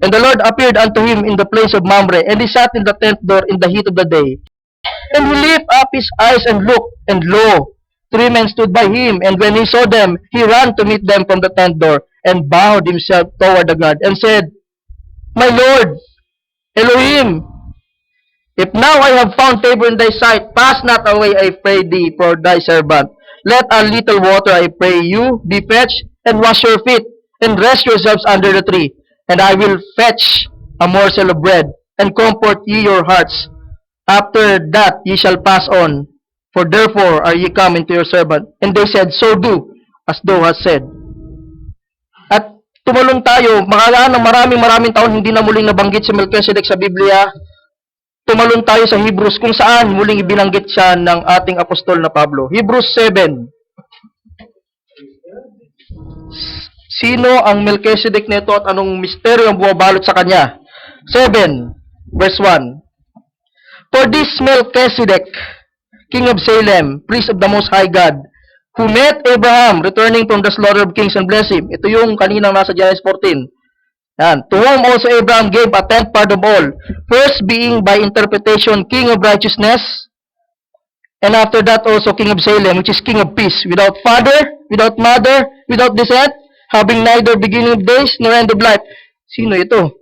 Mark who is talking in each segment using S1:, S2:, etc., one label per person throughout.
S1: And the Lord appeared unto him in the place of Mamre, and he sat in the tent door in the heat of the day. And he lifted up his eyes and looked, and lo, three men stood by him. And when he saw them, he ran to meet them from the tent door, and bowed himself toward the ground, and said, My Lord, Elohim, if now I have found favor in thy sight, pass not away, I pray thee, for thy servant. Let a little water, I pray you, be fetched, and wash your feet, and rest yourselves under the tree. And I will fetch a morsel of bread, and comfort ye your hearts. After that ye shall pass on, for therefore are ye come into your servant. And they said, So do, as thou hast said. At tumalon tayo, makalaan ng maraming taon hindi na muling nabanggit si Melchizedek sa Biblia. Tumalon tayo sa Hebrews kung saan muling ibinanggit siya ng ating apostol na Pablo. Hebrews 7. Sino ang Melchizedek nito at anong misteryo ang bumabalot sa kanya? 7, verse 1. For this Melchizedek, king of Salem, priest of the Most High God, who met Abraham returning from the slaughter of kings and blessed him. Ito yung kaninang nasa Genesis 14. Yan. To whom also Abraham gave a tenth part of all, first being by interpretation king of righteousness, and after that also king of Salem, which is king of peace, without father, without mother, without descent, having neither beginning of days nor end of life. Sino ito?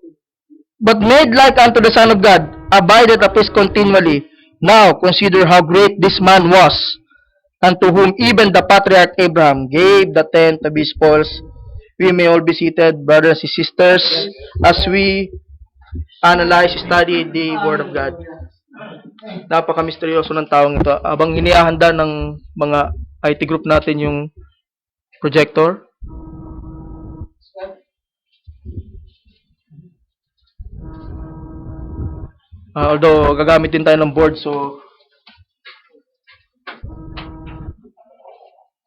S1: But made like unto the Son of God, abideth at peace continually. Now consider how great this man was, unto whom even the patriarch Abraham gave the tenth of his spoils. We may all be seated, brothers and sisters, as we analyze, study the Word of God. Napaka-misteryoso ng taong ito. Habang iniahanda ng mga IT group natin yung projector, although gagamit din tayo ng board, so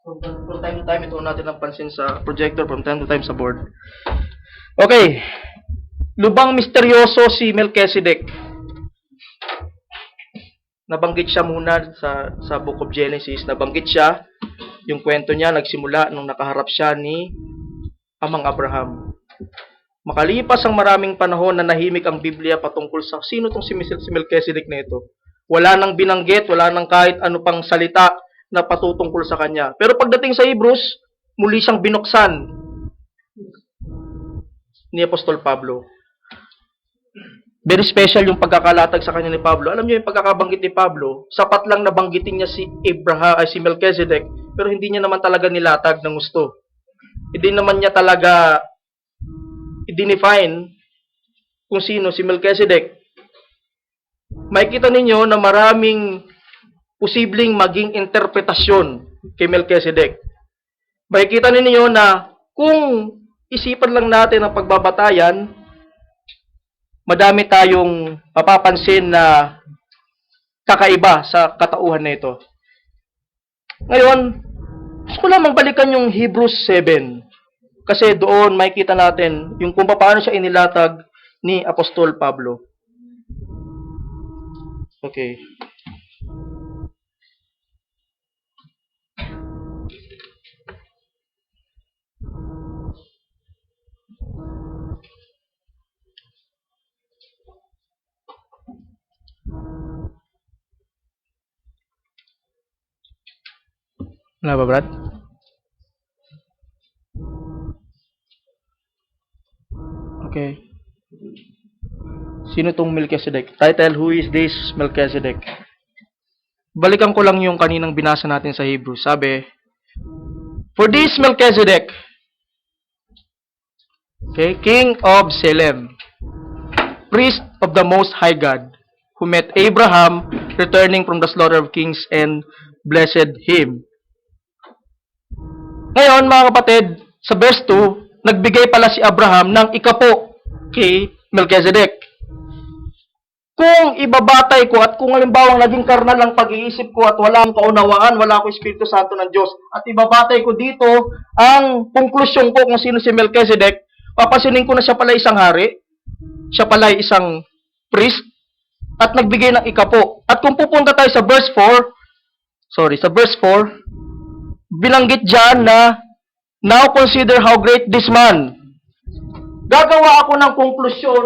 S1: from time to time ito natin ang pansin sa projector, from time to time sa board. Okay, lubang misteryoso si Melchizedek. Nabanggit siya muna sa Book of Genesis. Nabanggit siya, yung kwento niya nagsimula nung nakaharap siya ni Amang Abraham. Makalipas ang maraming panahon na nahimik ang Biblia patungkol sa sino tong si Melchizedek na ito. Wala nang binanggit, wala nang kahit ano pang salita na patutungkol sa kanya. Pero pagdating sa Hebrews, muli siyang binuksan ni Apostol Pablo. Very special yung pagkakalatag sa kanya ni Pablo. Alam niyo yung pagkakabanggit ni Pablo, sapat lang nabanggitin niya si Melchizedek, pero hindi niya naman talaga nilatag ng gusto. Hindi naman niya talaga i-define kung sino si Melchizedek. Makikita ninyo na maraming posibleng maging interpretasyon kay Melchizedek. Makikita ninyo na kung isipan lang natin ang pagbabatayan, madami tayong mapapansin na kakaiba sa katauhan na ito. Ngayon, gusto ko lamang balikan yung Hebrews 7. Kasi doon makikita natin yung kung paano siya inilatag ni Apostol Pablo. Okay. Wala ba, Brad? Okay. Sino tong Melchizedek? Title, Who is this Melchizedek? Balikan ko lang yung kaninang binasa natin sa Hebrew. Sabi, For this Melchizedek, okay, king of Salem, priest of the Most High God, who met Abraham returning from the slaughter of kings and blessed him. Ngayon, mga kapatid, sa verse 2, nagbigay pala si Abraham ng ikapo kay Melchizedek. Kung ibabatay ko at kung halimbawa naging karnal ang pag-iisip ko at wala akong kaunawaan, wala akong Espiritu Santo ng Diyos, at ibabatay ko dito ang konklusyon ko kung sino si Melchizedek, papasinin ko na siya pala isang hari, siya pala isang priest, at nagbigay ng ikapo. At kung pupunta tayo sa verse 4, binanggit dyan na, Now consider how great this man. Gagawa ako ng konklusyon,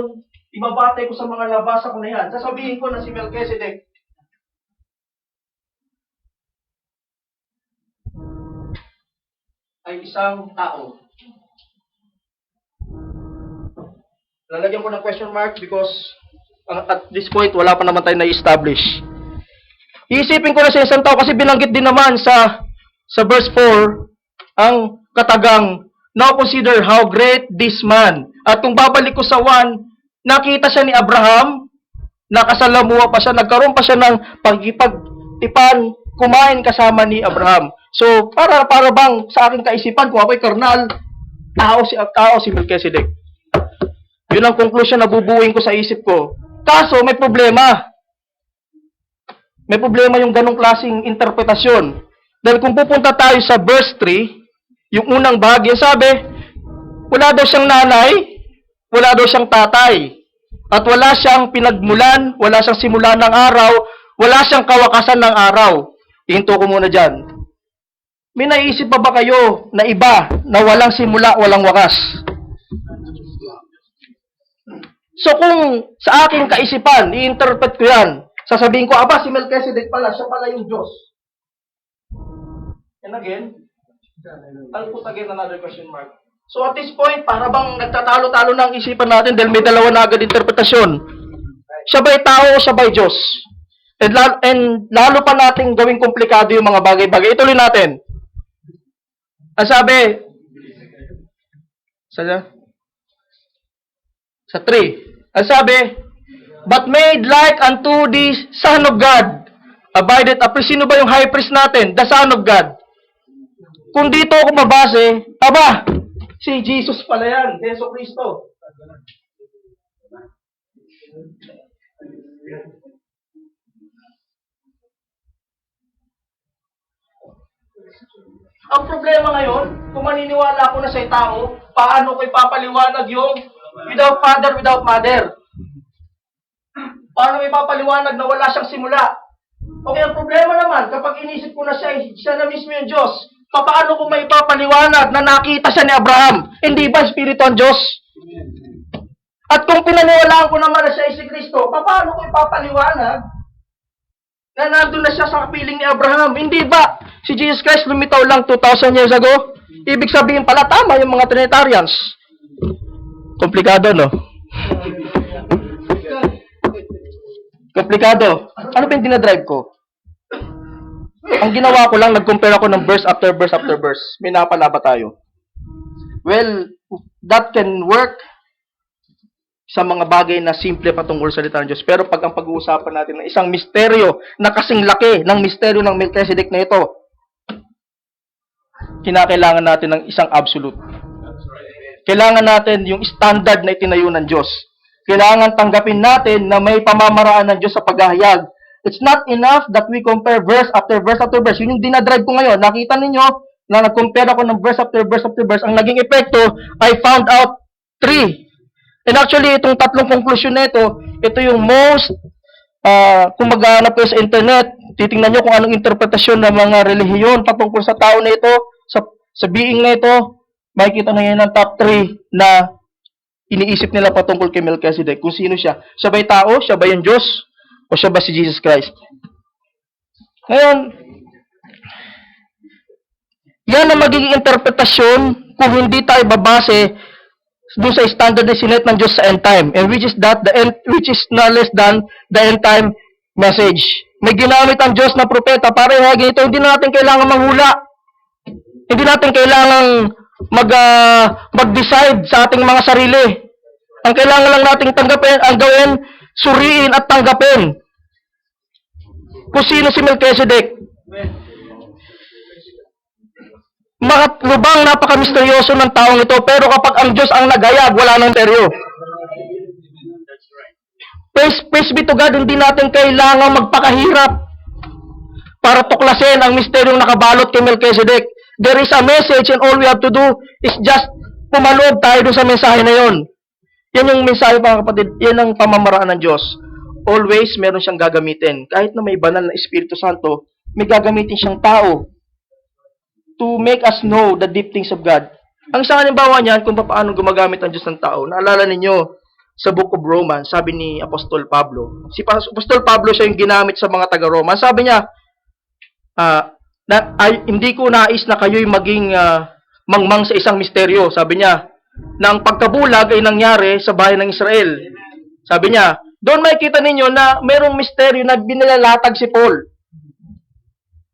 S1: ibabate ko sa mga nabasa ko na yan. Sasabihin ko na si Melchizedek ay isang tao. Lalagyan ko ng question mark because at this point, wala pa naman tayo na-establish. Iisipin ko na sa isang tao kasi binanggit din naman sa verse 4 ang katagang, now consider how great this man. At kung babalik ko sa 1, nakita siya ni Abraham, nakasalamuha pa siya, nagkaroon pa siya ng pagkipagtipan, kumain kasama ni Abraham. So, para bang sa aking kaisipan, kung ako'y karnal, tao si Melchizedek. Yun ang conclusion na bubuuin ko sa isip ko. Kaso, may problema. May problema yung ganong klaseng interpretasyon. Dahil kung pupunta tayo sa verse 3, yung unang bahagi, sabi, wala daw siyang nanay, wala daw siyang tatay, at wala siyang pinagmulan, wala siyang simulan ng araw, wala siyang kawakasan ng araw. Ihinto ko muna dyan. May naisip pa ba kayo na iba na walang simula, walang wakas? So kung sa aking kaisipan, i-interpret ko yan, sasabihin ko, aba, si Melchizedek pala, siya pala yung Diyos. And again, I'll put again another question mark. So at this point, para bang nagtatalo-talo na ang isipan natin dahil may dalawa na agad interpretasyon. Siya ba'y tao o siya ba'y Diyos? And lalo pa natin gawing komplikado yung mga bagay-bagay. Ituloy natin. Ang sabi, sa 3, ang sabi, but made like unto the Son of God, abideth a priest. Sino ba yung high priest natin? The Son of God. Kung dito ako mabase, aba, si Jesus pala yan, Yeso Cristo. Ang problema ngayon, kung maniniwala ako na sa tao, paano ko ipapaliwanag yung without father, without mother? Paano ipapaliwanag na wala siyang simula? Okay, ang problema naman, kapag inisip ko na siya na mismo yung Diyos, paano ko may ipapaliwanag na nakita siya ni Abraham? Hindi ba Espiritu ang Diyos? At kung pinaniwalaan ko naman na siya ay si Kristo, paano ko ipapaliwanag na nandun na siya sa kapiling ni Abraham? Hindi ba si Jesus Christ lumitaw lang 2,000 years ago? Ibig sabihin pala, tama yung mga Trinitarians. Komplikado, no? Komplikado. Ano ba yung dinadrive ko? Ang ginawa ko lang, nag-compare ako ng verse after verse after verse. May napala ba tayo? Well, that can work sa mga bagay na simple patungkol sa salita ng Diyos. Pero pag ang pag-uusapan natin ng isang misteryo na kasing laki ng misteryo ng Melchizedek na ito, kinakailangan natin ng isang absolute. Kailangan natin yung standard na itinayo ng Diyos. Kailangan tanggapin natin na may pamamaraan ng Diyos sa paghahayag. It's not enough that we compare verse after verse after verse. Yun yung dinadrive ko ngayon. Nakita ninyo na nag-compare ako ng verse after verse after verse. Ang naging epekto, I found out 3. And actually, itong tatlong conclusion na ito yung most, kung maghanap kayo sa internet, titingnan nyo kung anong interpretasyon ng mga relihiyon patungkol sa tao na ito, sa being na ito, makikita na yan ng top 3 na iniisip nila patungkol kay Melchizedek. Kung sino siya. Siya ba'y tao? Siya ba yung Diyos? O siya ba si Jesus Christ? Ngayon, yan ang magiging interpretasyon kung hindi tayo babase doon sa standard na sinet ng Diyos sa end time, and which is no less than the end time message. May ginamit ang Diyos na propeta para ihagin ito. Hindi natin kailangan manghula. Hindi natin kailangan mag-decide sa ating mga sarili. Ang kailangan lang nating tanggapin, ang gawin, suriin at tanggapin. Kung sino si Melchizedek. Lubang napaka-misteryoso ng taong ito, pero kapag ang Diyos ang nagayag, wala nang teryo. Praise be to God, hindi natin kailangan magpakahirap para tuklasin ang misteryong nakabalot kay Melchizedek. There is a message and all we have to do is just pumaloob tayo dun sa mensahe na yon. Yan yung mensahe, mga kapatid, yan ang pamamaraan ng Diyos. Always meron siyang gagamitin. Kahit na may banal na Espiritu Santo, may gagamitin siyang tao to make us know the deep things of God. Ang isang halimbawa niyan kung paano gumagamit ang Diyos ng tao, naalala ninyo sa Book of Romans, sabi ni Apostol Pablo. Si Apostol Pablo siya yung ginamit sa mga taga-Roma. Sabi niya, hindi ko nais na kayo'y maging mangmang sa isang misteryo. Sabi niya, na ang pagkabulag ay nangyari sa bayan ng Israel. Sabi niya, doon makikita ninyo na mayroong misteryo na binilalatag si Paul.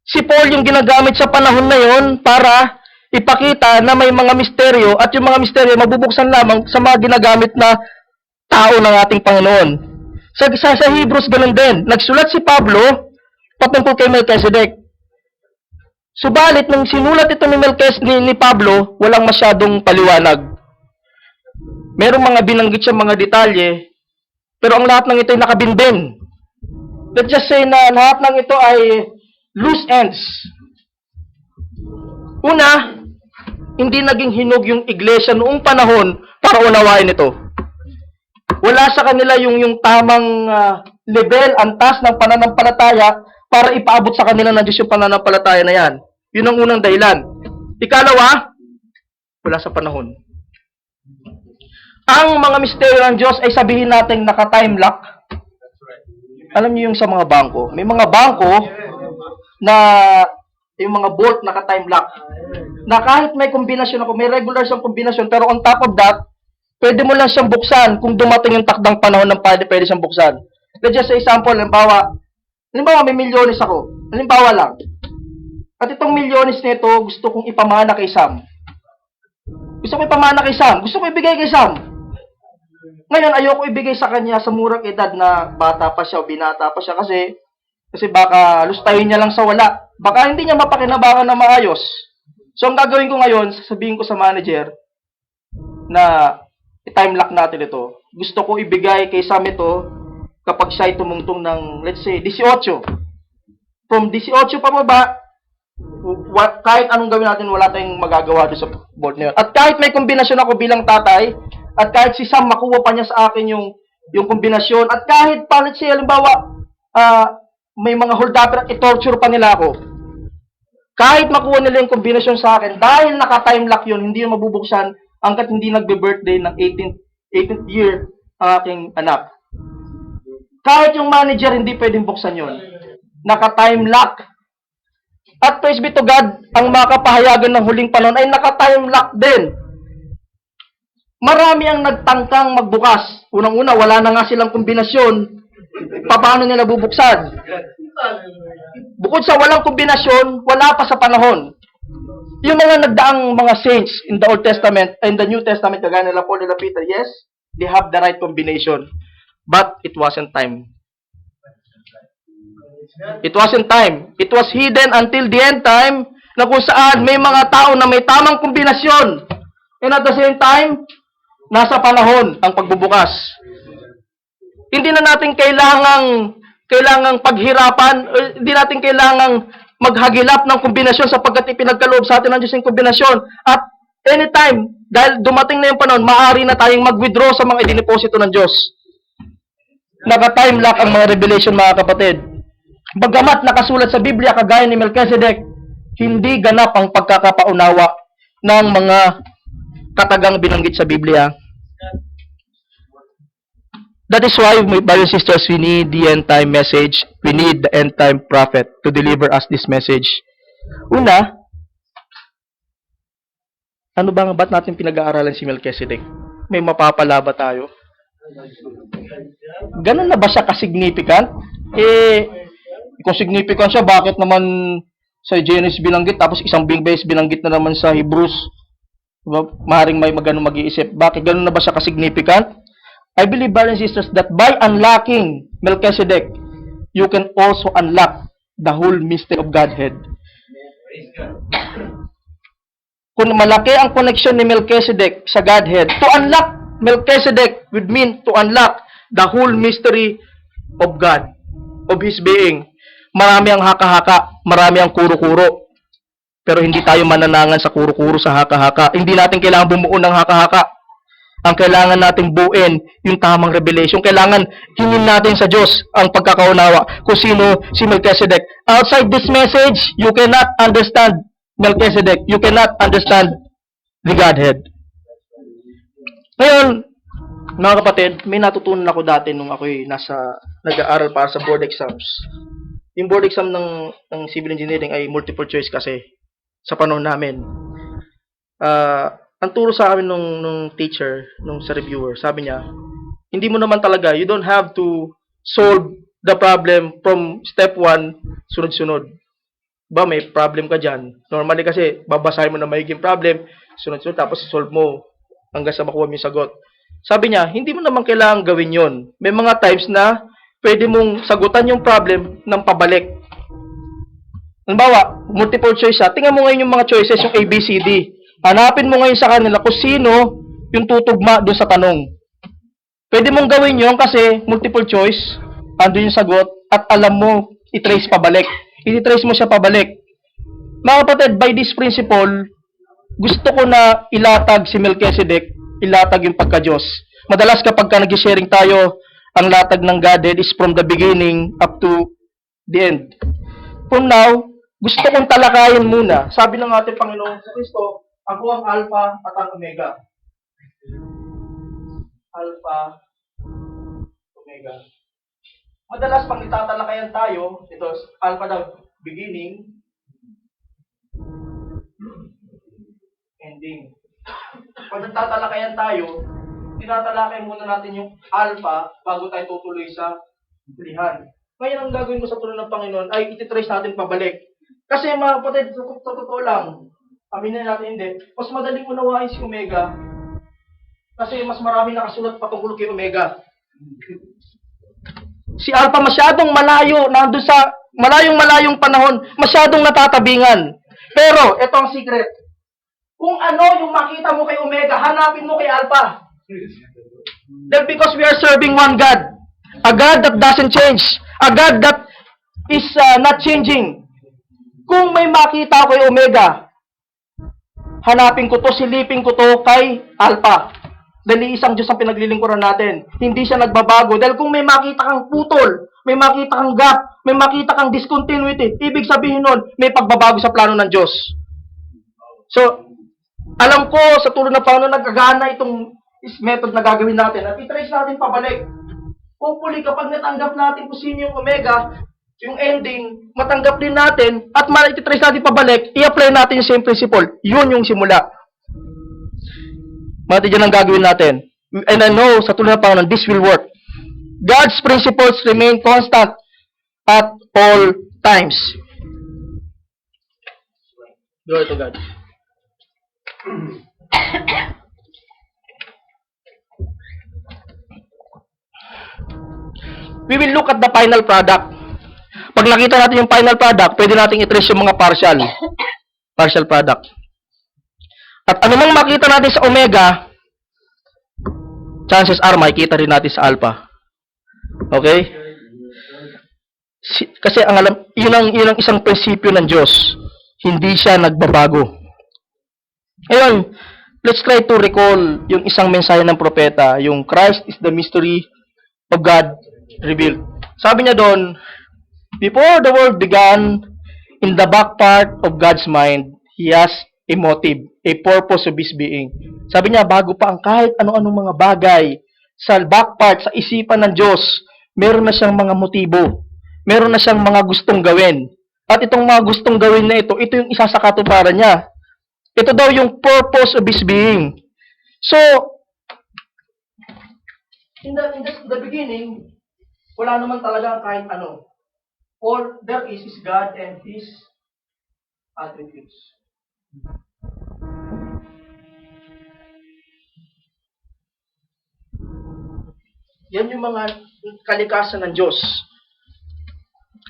S1: Si Paul yung ginagamit sa panahon na yon para ipakita na may mga misteryo at yung mga misteryo mabubuksan lamang sa mga ginagamit na tao ng ating Panginoon. Sa Hebrews ganun din. Nagsulat si Pablo patungkol kay Melchizedek. Subalit, nung sinulat ito ni Pablo, walang masyadong paliwanag. Merong mga binanggit siya mga detalye, pero ang lahat ng ito ay nakabinbin. Let's just say na lahat ng ito ay loose ends. Una, hindi naging hinog yung iglesia noong panahon para unawain ito. Wala sa kanila yung tamang level, antas ng pananampalataya para ipaabot sa kanila ng Diyos yung pananampalataya na yan. Yun ang unang dahilan. Ikalawa, wala sa panahon. Ang mga misteryo ng Diyos ay sabihin natin naka-time lock. Alam niyo yung sa mga bangko. May mga bangko na yung mga bolt naka-time lock. Na kahit may kombinasyon ako, may regular siyang kombinasyon, pero on top of that, pwede mo lang siyang buksan kung dumating yung takdang panahon ng pwede siyang buksan. Let's just say example, halimbawa may milyones ako. Halimbawa lang. At itong milyones nito, gusto kong ipamana kay Sam. Gusto ko ibigay kay Sam. Ngayon, ayoko ibigay sa kanya sa murang edad na bata pa siya o binata pa siya kasi baka lustayin niya lang sa wala. Baka hindi niya mapakinabangan na maayos. So, ang gagawin ko ngayon, sasabihin ko sa manager na i-time lock natin ito. Gusto ko ibigay kay Sam ito kapag siya ay tumungtong ng, let's say, 18. From 18 pababa, kahit anong gawin natin, wala tayong magagawa doon sa board na yun. At kahit may kombinasyon ako bilang tatay, at kahit si Sam makuha pa niya sa akin yung kombinasyon, at kahit pa, let's say, halimbawa, may mga hold-upper at i-torture pa nila ako. Kahit makuha nila yung kombinasyon sa akin, dahil naka-time lock yun, hindi yun mabubuksan hanggat hindi nagbe-birthday ng 18th year ang aking anak. Kahit yung manager, hindi pwedeng buksan yun. Naka-time lock. At praise be to God, ang makapahayagan ng huling panahon ay naka-time lock din. Marami ang nagtangkang magbukas. Unang-una, wala na nga silang kombinasyon. Paano nila bubuksan? Bukod sa walang kombinasyon, wala pa sa panahon. Yung mga nagdaang mga saints in the Old Testament, in the New Testament, kagaya nila Paul, nila Peter, yes, they have the right combination. But it wasn't time. It wasn't time. It was hidden until the end time na kung saan may mga tao na may tamang kombinasyon. And at the same time, nasa panahon ang pagbubukas. Hindi na natin kailangang paghirapan, hindi natin kailangang maghagilap ng kombinasyon sapagkat ipinagkaloob sa atin ng Diyos yung kombinasyon. At anytime, dahil dumating na yung panahon, maaari na tayong mag-withdraw sa mga idiniposito ng Diyos. Naka-time lock ang mga revelation, mga kapatid. Bagamat nakasulat sa Biblia kagaya ni Melchizedek, hindi ganap ang pagkakapaunawa ng mga katagang binanggit sa Biblia. That is why, my brothers and sisters, we need the end-time message. We need the end-time prophet to deliver us this message. Una, ba't natin pinag-aaralan si Melchizedek? May mapapala ba tayo? Ganun na ba siya ka-significant? Kung significant siya, bakit naman sa Genesis binanggit, tapos isang beses binanggit na naman sa Hebrews? Maaaring may magano mag-iisip. Bakit ganun na ba siya ka-significant? I believe, brothers and sisters, that by unlocking Melchizedek, you can also unlock the whole mystery of Godhead. Kung malaki ang connection ni Melchizedek sa Godhead, to unlock Melchizedek would mean to unlock the whole mystery of God, of His being. Marami ang haka-haka, marami ang kuro-kuro. Pero hindi tayo mananangan sa kuro-kuro sa haka-haka. Hindi natin kailangan bumuo ng haka-haka. Ang kailangan natin buuin yung tamang revelation. Kailangan hingin natin sa Diyos ang pagkakaunawa kung sino si Melchizedek. Outside this message, you cannot understand Melchizedek. You cannot understand the Godhead. Ngayon, mga kapatid, may natutunan ako dati nung ako'y nag-aaral para sa board exams. Yung board exam ng civil engineering ay multiple choice kasi sa panahon namin. Ang turo sa amin nung teacher, sa reviewer, sabi niya, hindi mo naman talaga, you don't have to solve the problem from step 1, sunod-sunod. Ba, may problem ka dyan. Normally kasi, babasahin mo na mahiging problem, sunod-sunod, tapos solve mo hanggang sa makuha mo yung sagot. Sabi niya, hindi mo naman kailangan gawin yon. May mga times na pwede mong sagutan yung problem ng pabalik. Halimbawa, multiple choice siya. Tingnan mo ngayon yung mga choices, yung A, B, C, D. Hanapin mo ngayon sa kanila kung sino yung tutugma doon sa tanong. Pwede mong gawin yon kasi multiple choice, andun yung sagot, at alam mo, i-trace pabalik. I-trace mo siya pabalik. Mga kapatid, by this principle, gusto ko na ilatag si Melchizedek, ilatag yung pagka-Diyos. Madalas kapag nag-sharing tayo, ang latag ng Godhead is from the beginning up to the end. From now, gusto kong talakayin muna. Sabi ng ating Panginoon sa Kristo, ako ang Alpha at ang Omega. Alpha, Omega. Madalas pag itatalakayan tayo, ito, Alpha daw, beginning, ending. Pag nagtatalakayan tayo, tinatalakay muna natin yung alpha bago tayo tutuloy sa lihan. Ngayon, ang gagawin ko sa tulong ng Panginoon ay ititrace natin pabalik. Kasi mga kapatid, sa totoo lang, aminin natin hindi, mas madaling unawain si Omega kasi mas marami nakasulat patungkol kay Omega. Si Alpha masyadong malayo, nandun sa malayong panahon, masyadong natatabingan. Pero, ito ang secret. Kung ano yung makita mo kay Omega, hanapin mo kay Alpha. That because we are serving one God. A God that doesn't change. A God that is not changing. Kung may makita ko kay Omega, hanapin ko to, silipin ko to kay Alpha. Dahil isang Diyos ang pinaglilingkuran natin. Hindi siya nagbabago. Dahil kung may makita kang putol, may makita kang gap, may makita kang discontinuity, ibig sabihin nun, may pagbabago sa plano ng Diyos. So, alam ko, sa tulong ng Panginoon, nagagana itong method na gagawin natin. At i-trace natin pabalik. Hopefully, kapag natanggap natin kung sino yung Omega, yung ending, matanggap din natin, at i-trace natin pabalik, i-apply natin yung same principle. Yun yung simula. Mati dyan ang gagawin natin. And I know, sa tulong ng Panginoon, this will work. God's principles remain constant at all times. Glory to God. We will look at the final product. Pag nakita natin yung final product, pwede natin i-trace yung mga partial product. At anumang makita natin sa Omega, chances are makikita rin natin sa Alpha. Okay? Kasi yun ang isang prinsipyo ng Diyos. Hindi siya nagbabago. Ngayon, let's try to recall yung isang mensahe ng propeta, yung Christ is the mystery of God revealed. Sabi niya doon, before the world began, in the back part of God's mind, He has a motive, a purpose of His being. Sabi niya, bago pa ang kahit ano-anong mga bagay, sa back part, sa isipan ng Diyos, meron na siyang mga motibo. Meron na siyang mga gustong gawin. At itong mga gustong gawin na ito yung isa sa katuparan niya. Ito daw yung purpose of His being. So, in the beginning, wala naman talaga kahit ano. All there is God and His attributes. Yan yung mga kalikasan ng Diyos.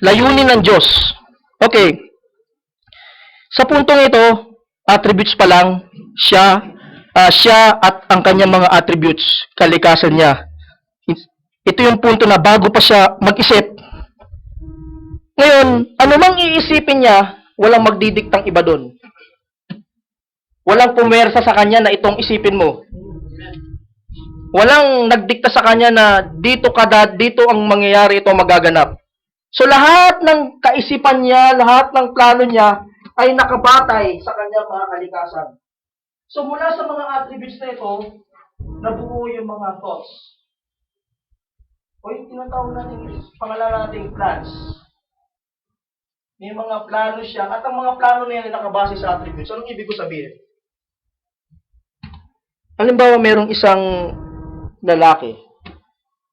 S1: Layunin ng Diyos. Okay. Sa puntong ito, attributes pa lang, siya at ang kanyang mga attributes, kalikasan niya. Ito yung punto na bago pa siya mag-isip. Ngayon, ano mang iisipin niya, walang magdidiktang iba doon. Walang pumersa sa kanya na itong isipin mo. Walang nagdikta sa kanya na dito ang mangyayari, ito magaganap. So lahat ng kaisipan niya, lahat ng plano niya ay nakabatay sa kanyang mga kalikasan. So mula sa mga attributes na ito, nabuo yung mga thoughts. O yung tinatawag natin, pangalan natin plans. May mga plano siya, at ang mga plano na yan ay nakabase sa attributes. Anong ibig ko sabihin? Halimbawa, merong isang lalaki,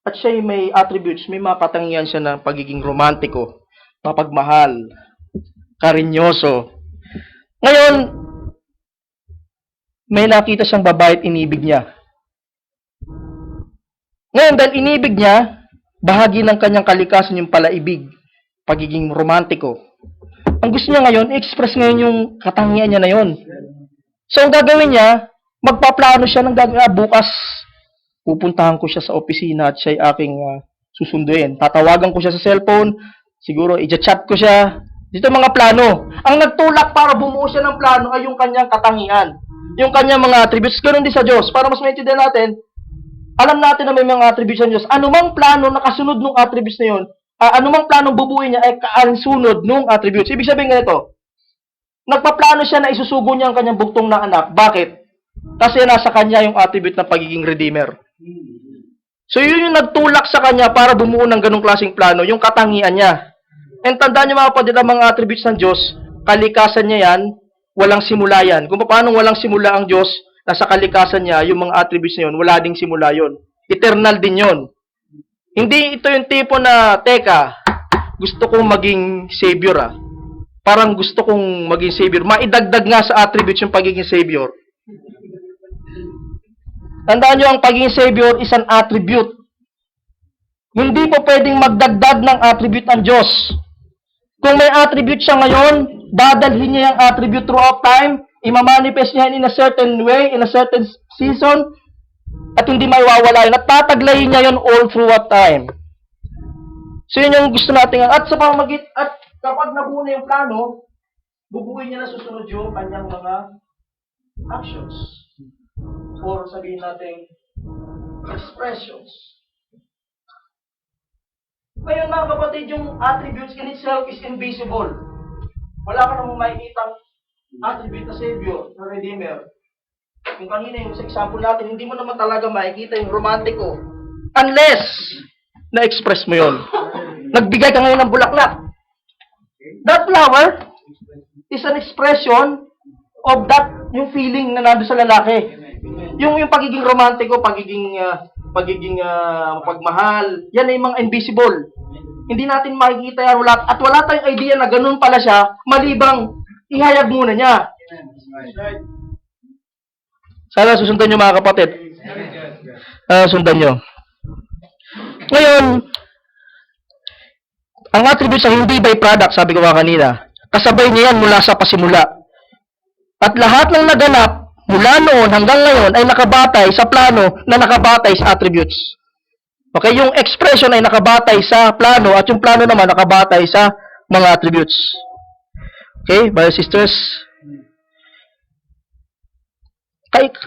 S1: at siya ay may attributes, may mga katangian siya ng pagiging romantiko, mapagmahal, karinyoso. Ngayon, may nakita siyang babae at inibig niya. Ngayon, dahil inibig niya, bahagi ng kanyang kalikasan yung palaibig, pagiging romantiko. Ang gusto niya ngayon, i-express ngayon yung katangian niya na yon. So, ang gagawin niya, magpaplano siya ng gagawin. Bukas, pupuntahan ko siya sa opisina at siya ay aking susunduin. Tatawagan ko siya sa cellphone, siguro i-chat ko siya. Dito mga plano. Ang nagtulak para bumuo siya ng plano ay yung kanyang katangian. Yung kanyang mga attributes. Ganun din sa Diyos. Para mas maintindihan natin, alam natin na may mga attributes ng Diyos. Anumang plano na kasunod ng attributes na yun, anumang planong bubuin niya ay kasunod ng attributes. Ibig sabihin ganito, nagpaplano siya na isusugo niya ang kanyang buktong na anak. Bakit? Kasi nasa kanya yung attribute ng pagiging redeemer. So yun yung nagtulak sa kanya para bumuo ng ganong klaseng plano, yung katangian niya. And tandaan niyo mga kapatid, ang mga attributes ng Diyos, kalikasan niya yan, walang simula yan. Kung paano walang simula ang Diyos, nasa kalikasan niya, yung mga attributes na yun, wala ding simula yun. Eternal din yun. Hindi ito yung tipo na, teka, gusto kong maging savior Parang gusto kong maging savior. Maidagdag nga sa attributes yung pagiging savior. Tandaan nyo, ang pagiging savior is an attribute. Hindi po pwedeng magdagdag ng attribute ang Diyos. Kung may attribute siya ngayon, dadalhin niya yung attribute throughout time, imamanifest niya in a certain way, in a certain season, at hindi maiwawala yun. At tataglayin niya yun all throughout time. So yun yung gusto natin. At sa pamagit, at kapag nabuo na yung plano, bubuin niya na susunod yung kanyang mga actions. Or sabihin natin, expressions. Ngayon mga kapatid, yung attributes in itself is invisible. Wala ka namang makikita attribute na Savior, na Redeemer. Yung kanina, yung sa example natin, hindi mo naman talaga makikita yung romantiko. Unless, na-express mo yon. Nagbigay ka ngayon ng bulaklak. That flower is an expression of that, yung feeling na nandun sa lalaki. Yung pagiging romantiko, pagiging pagmahal, yan ay mga invisible. Hindi natin makikita yan. At wala tayong idea na ganun pala siya, malibang ihayag muna niya. Sana susundan nyo mga kapatid. Sundan nyo. Ngayon, ang attributes ay hindi byproduct, sabi ko kanina. Kasabay niya yan mula sa pasimula. At lahat ng naganap, mula noon hanggang ngayon ay nakabatay sa plano na nakabatay sa attributes. Okay, yung expression ay nakabatay sa plano at yung plano naman nakabatay sa mga attributes. Okay, brothers and sisters.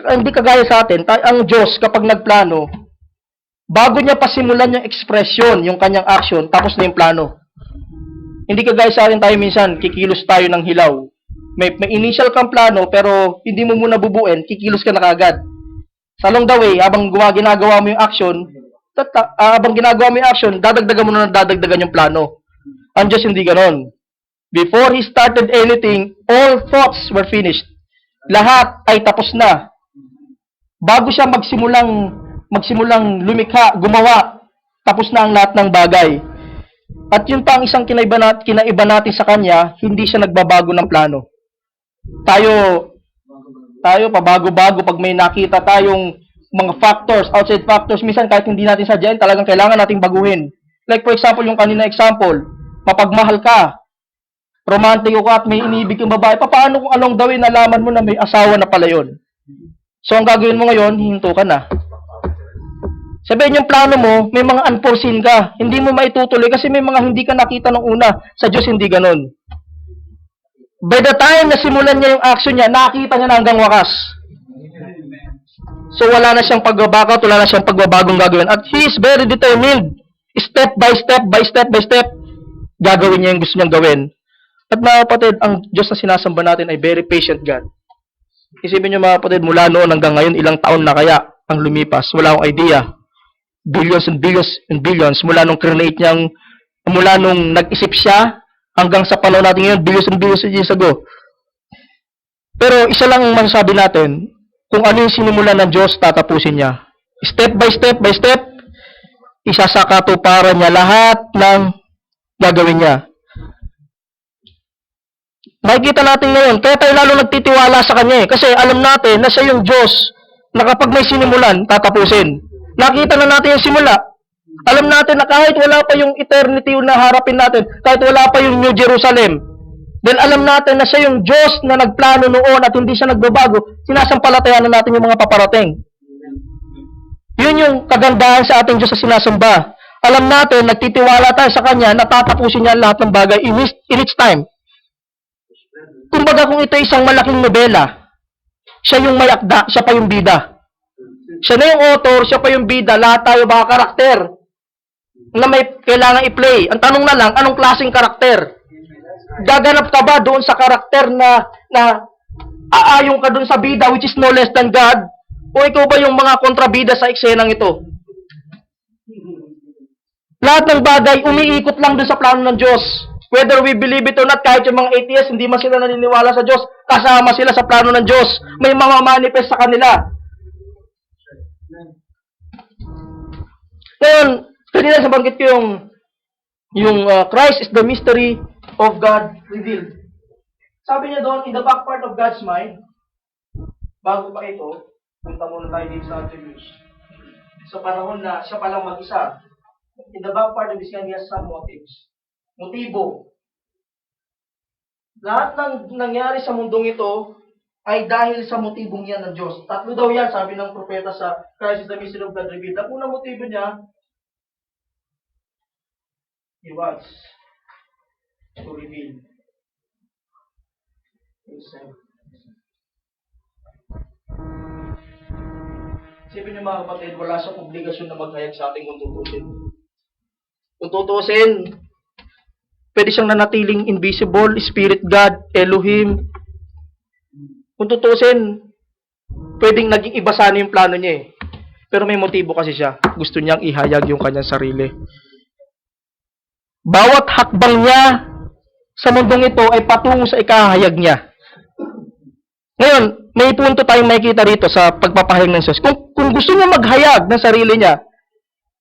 S1: Hindi kagaya sa atin, ang Diyos kapag nagplano, bago niya pasimulan yung expression, yung kanyang action, tapos na yung plano. Hindi kagaya sa atin tayo minsan, kikilos tayo ng hilaw. May initial kang plano, pero hindi mo muna bubuin, kikilos ka na kagad. Sa along the way, habang ginagawa mo yung action, dadagdagan mo na dadagdagan yung plano. Ang Diyos hindi ganon. Before He started anything, all thoughts were finished. Lahat ay tapos na. Bago siya magsimulang lumikha, gumawa, tapos na ang lahat ng bagay. At yun pa ang isang kinaiba natin sa Kanya, hindi siya nagbabago ng plano. Tayo pabago-bago pag may nakita tayong mga factors, outside factors, minsan kahit hindi natin sadyain, talagang kailangan nating baguhin. Like for example, yung kanina example, mapagmahal ka, romantiko ka at may inibig kang babae, paano kung along the way nalaman mo na may asawa na pala yun? So ang gagawin mo ngayon, hihinto ka na. Sabihin yung plano mo, may mga unforeseen ka, hindi mo maitutuloy kasi may mga hindi ka nakita nung una. Sa Diyos hindi ganon. By the time na simulan niya yung action niya, nakita niya na hanggang wakas. So wala na siyang pagbabakot, wala na siyang pagbabagong gagawin. At He is very determined. Step by step, gagawin niya yung gusto niyang gawin. At mga kapatid, ang Diyos na sinasamba natin ay very patient God. Isipin nyo mga kapatid, mula noon hanggang ngayon, ilang taon na kaya ang lumipas? Wala akong idea. Billions and billions and billions mula nung create niyang, mula nung nag-isip siya hanggang sa panahon natin ngayon, billions and billions of years ago. Pero isa lang ang masasabi natin, kung ano yung sinimulan ng Diyos, tatapusin niya. Step by step by step, isasakatuparan niya lahat ng gagawin niya. Makikita natin ngayon, kaya tayo lalo nagtitiwala sa Kanya eh. Kasi alam natin na siya yung Diyos na kapag may sinimulan, tatapusin. Nakita na natin yung simula. Alam natin na kahit wala pa yung eternity na harapin natin, kahit wala pa yung New Jerusalem, then alam natin na siya yung Diyos na nagplano noon at hindi siya nagbabago, sinasampalatayanan natin yung mga paparating. Yun yung kagandahan sa ating Diyos sa sinasamba. Alam natin, nagtitiwala tayo sa Kanya, natatapusin niya lahat ng bagay in its time. Kumbaga kung ito isang malaking nobela, siya yung may akda, siya pa yung bida. Siya na yung author, siya pa yung bida, lahat tayo mga karakter na may kailangan i-play. Ang tanong na lang, anong klaseng karakter? Gaganap ka ba doon sa karakter na aayong ka doon sa bida which is no less than God? O ikaw ba yung mga kontrabida sa eksenang ito? Lahat ng bagay, umiikot lang doon sa plano ng Diyos. Whether we believe it or not, kahit yung mga atheists, hindi man sila naniniwala sa Diyos, kasama sila sa plano ng Diyos. May mga manifest sa kanila. Ngayon, kanina sabanggit ko yung Christ is the mystery of God revealed. Sabi niya doon, in the back part of God's mind, bago pa ito, punta muna tayo dito sa attributes. Sa panahon na siya palang mag-isa, in the back part of His mind, He has some motives. Motibo. Lahat ng nangyari sa mundong ito ay dahil sa motibong yan ng Diyos. Tatlo daw yan, sabi ng propeta sa Christ is the mystery of God revealed. Ang unang motibo niya, He wants to reveal Himself. Sipin niyo mga kapatid, wala siyang obligasyon na maghayag sa ating kung tutusin. Kung tutusin, pwede siyang nanatiling invisible, Spirit God, Elohim. Kung tutusin, pwedeng naging iba sana yung plano niya eh. Pero may motibo kasi siya. Gusto niyang ihayag yung kanyang sarili. Bawat hakbang niya sa mundong ito ay patungo sa ikahayag niya. Ngayon, may punto tayong makikita rito sa pagpapahayag ng Diyos. Kung gusto niya maghayag ng sarili niya,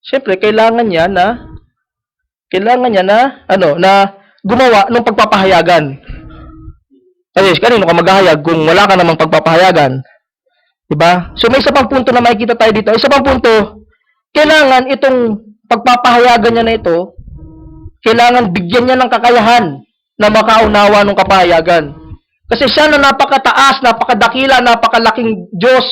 S1: syempre, kailangan niya na gumawa ng pagpapahayagan. Kasi kanino ka maghahayag kung wala ka namang pagpapahayagan? Diba? So may isa pang punto na makikita tayo dito. Isa pang punto, kailangan itong pagpapahayagan niya na ito, kailangan bigyan niya ng kakayahan na makaunawa ng kapahayagan. Kasi siya na napakataas, napakadakila, napakalaking Diyos,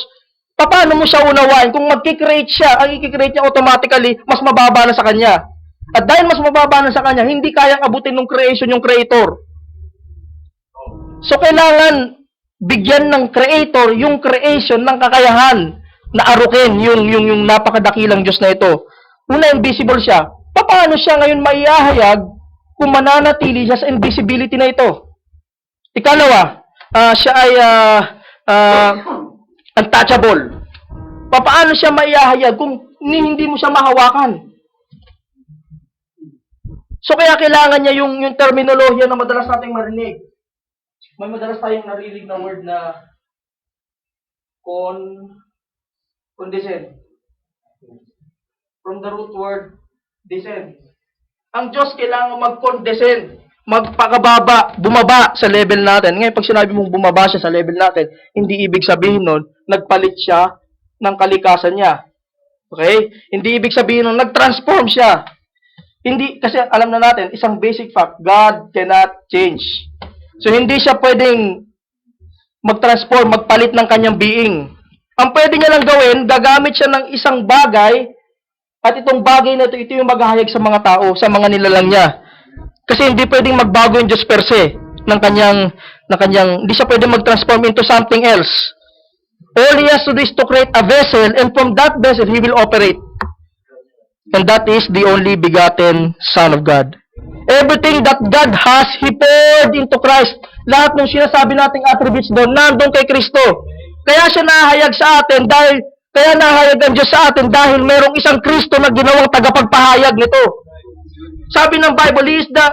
S1: paano mo siya unawain? Kung mag-create siya, ang i-create niya automatically, mas mababa na sa kanya. At dahil mas mababa na sa kanya, hindi kayang abutin ng creation yung creator. So, kailangan bigyan ng creator yung creation ng kakayahan na arukin yung napakadakilang Diyos na ito. Una, invisible siya. Paano siya ngayon maihahayag kung mananatili siya sa invisibility na ito? Ikalawa, siya ay untouchable. Paano siya maihahayag kung hindi mo siya mahawakan? So, kaya kailangan niya yung terminolohiya na madalas nating marinig. May madalas tayong narinig na word na condescend. From the root word, descend. Ang Diyos kailangan mag-condescend, magpakababa, bumaba sa level natin. Ngayon, pag sinabi mong bumaba siya sa level natin, hindi ibig sabihin nun, nagpalit siya ng kalikasan niya. Okay? Hindi ibig sabihin nun, nag-transform siya. Hindi, kasi alam na natin, isang basic fact, God cannot change. So, hindi siya pwedeng mag-transform, magpalit ng kanyang being. Ang pwede niya lang gawin, gagamit siya ng isang bagay, at itong bagay na ito yung maghahayag sa mga tao, sa mga nilalang niya. Kasi hindi pwedeng magbago yung Diyos per se, hindi siya pwedeng mag-transform into something else. All He has to do is to create a vessel, and from that vessel, He will operate. And that is the only begotten Son of God. Everything that God has, He poured into Christ. Lahat ng sinasabi nating attributes doon, nandun kay Kristo. Kaya siya nahayag sa atin dahil kaya nahayag ang Diyos sa atin dahil merong isang Kristo na ginawang tagapagpahayag nito. Sabi ng Bible, He is the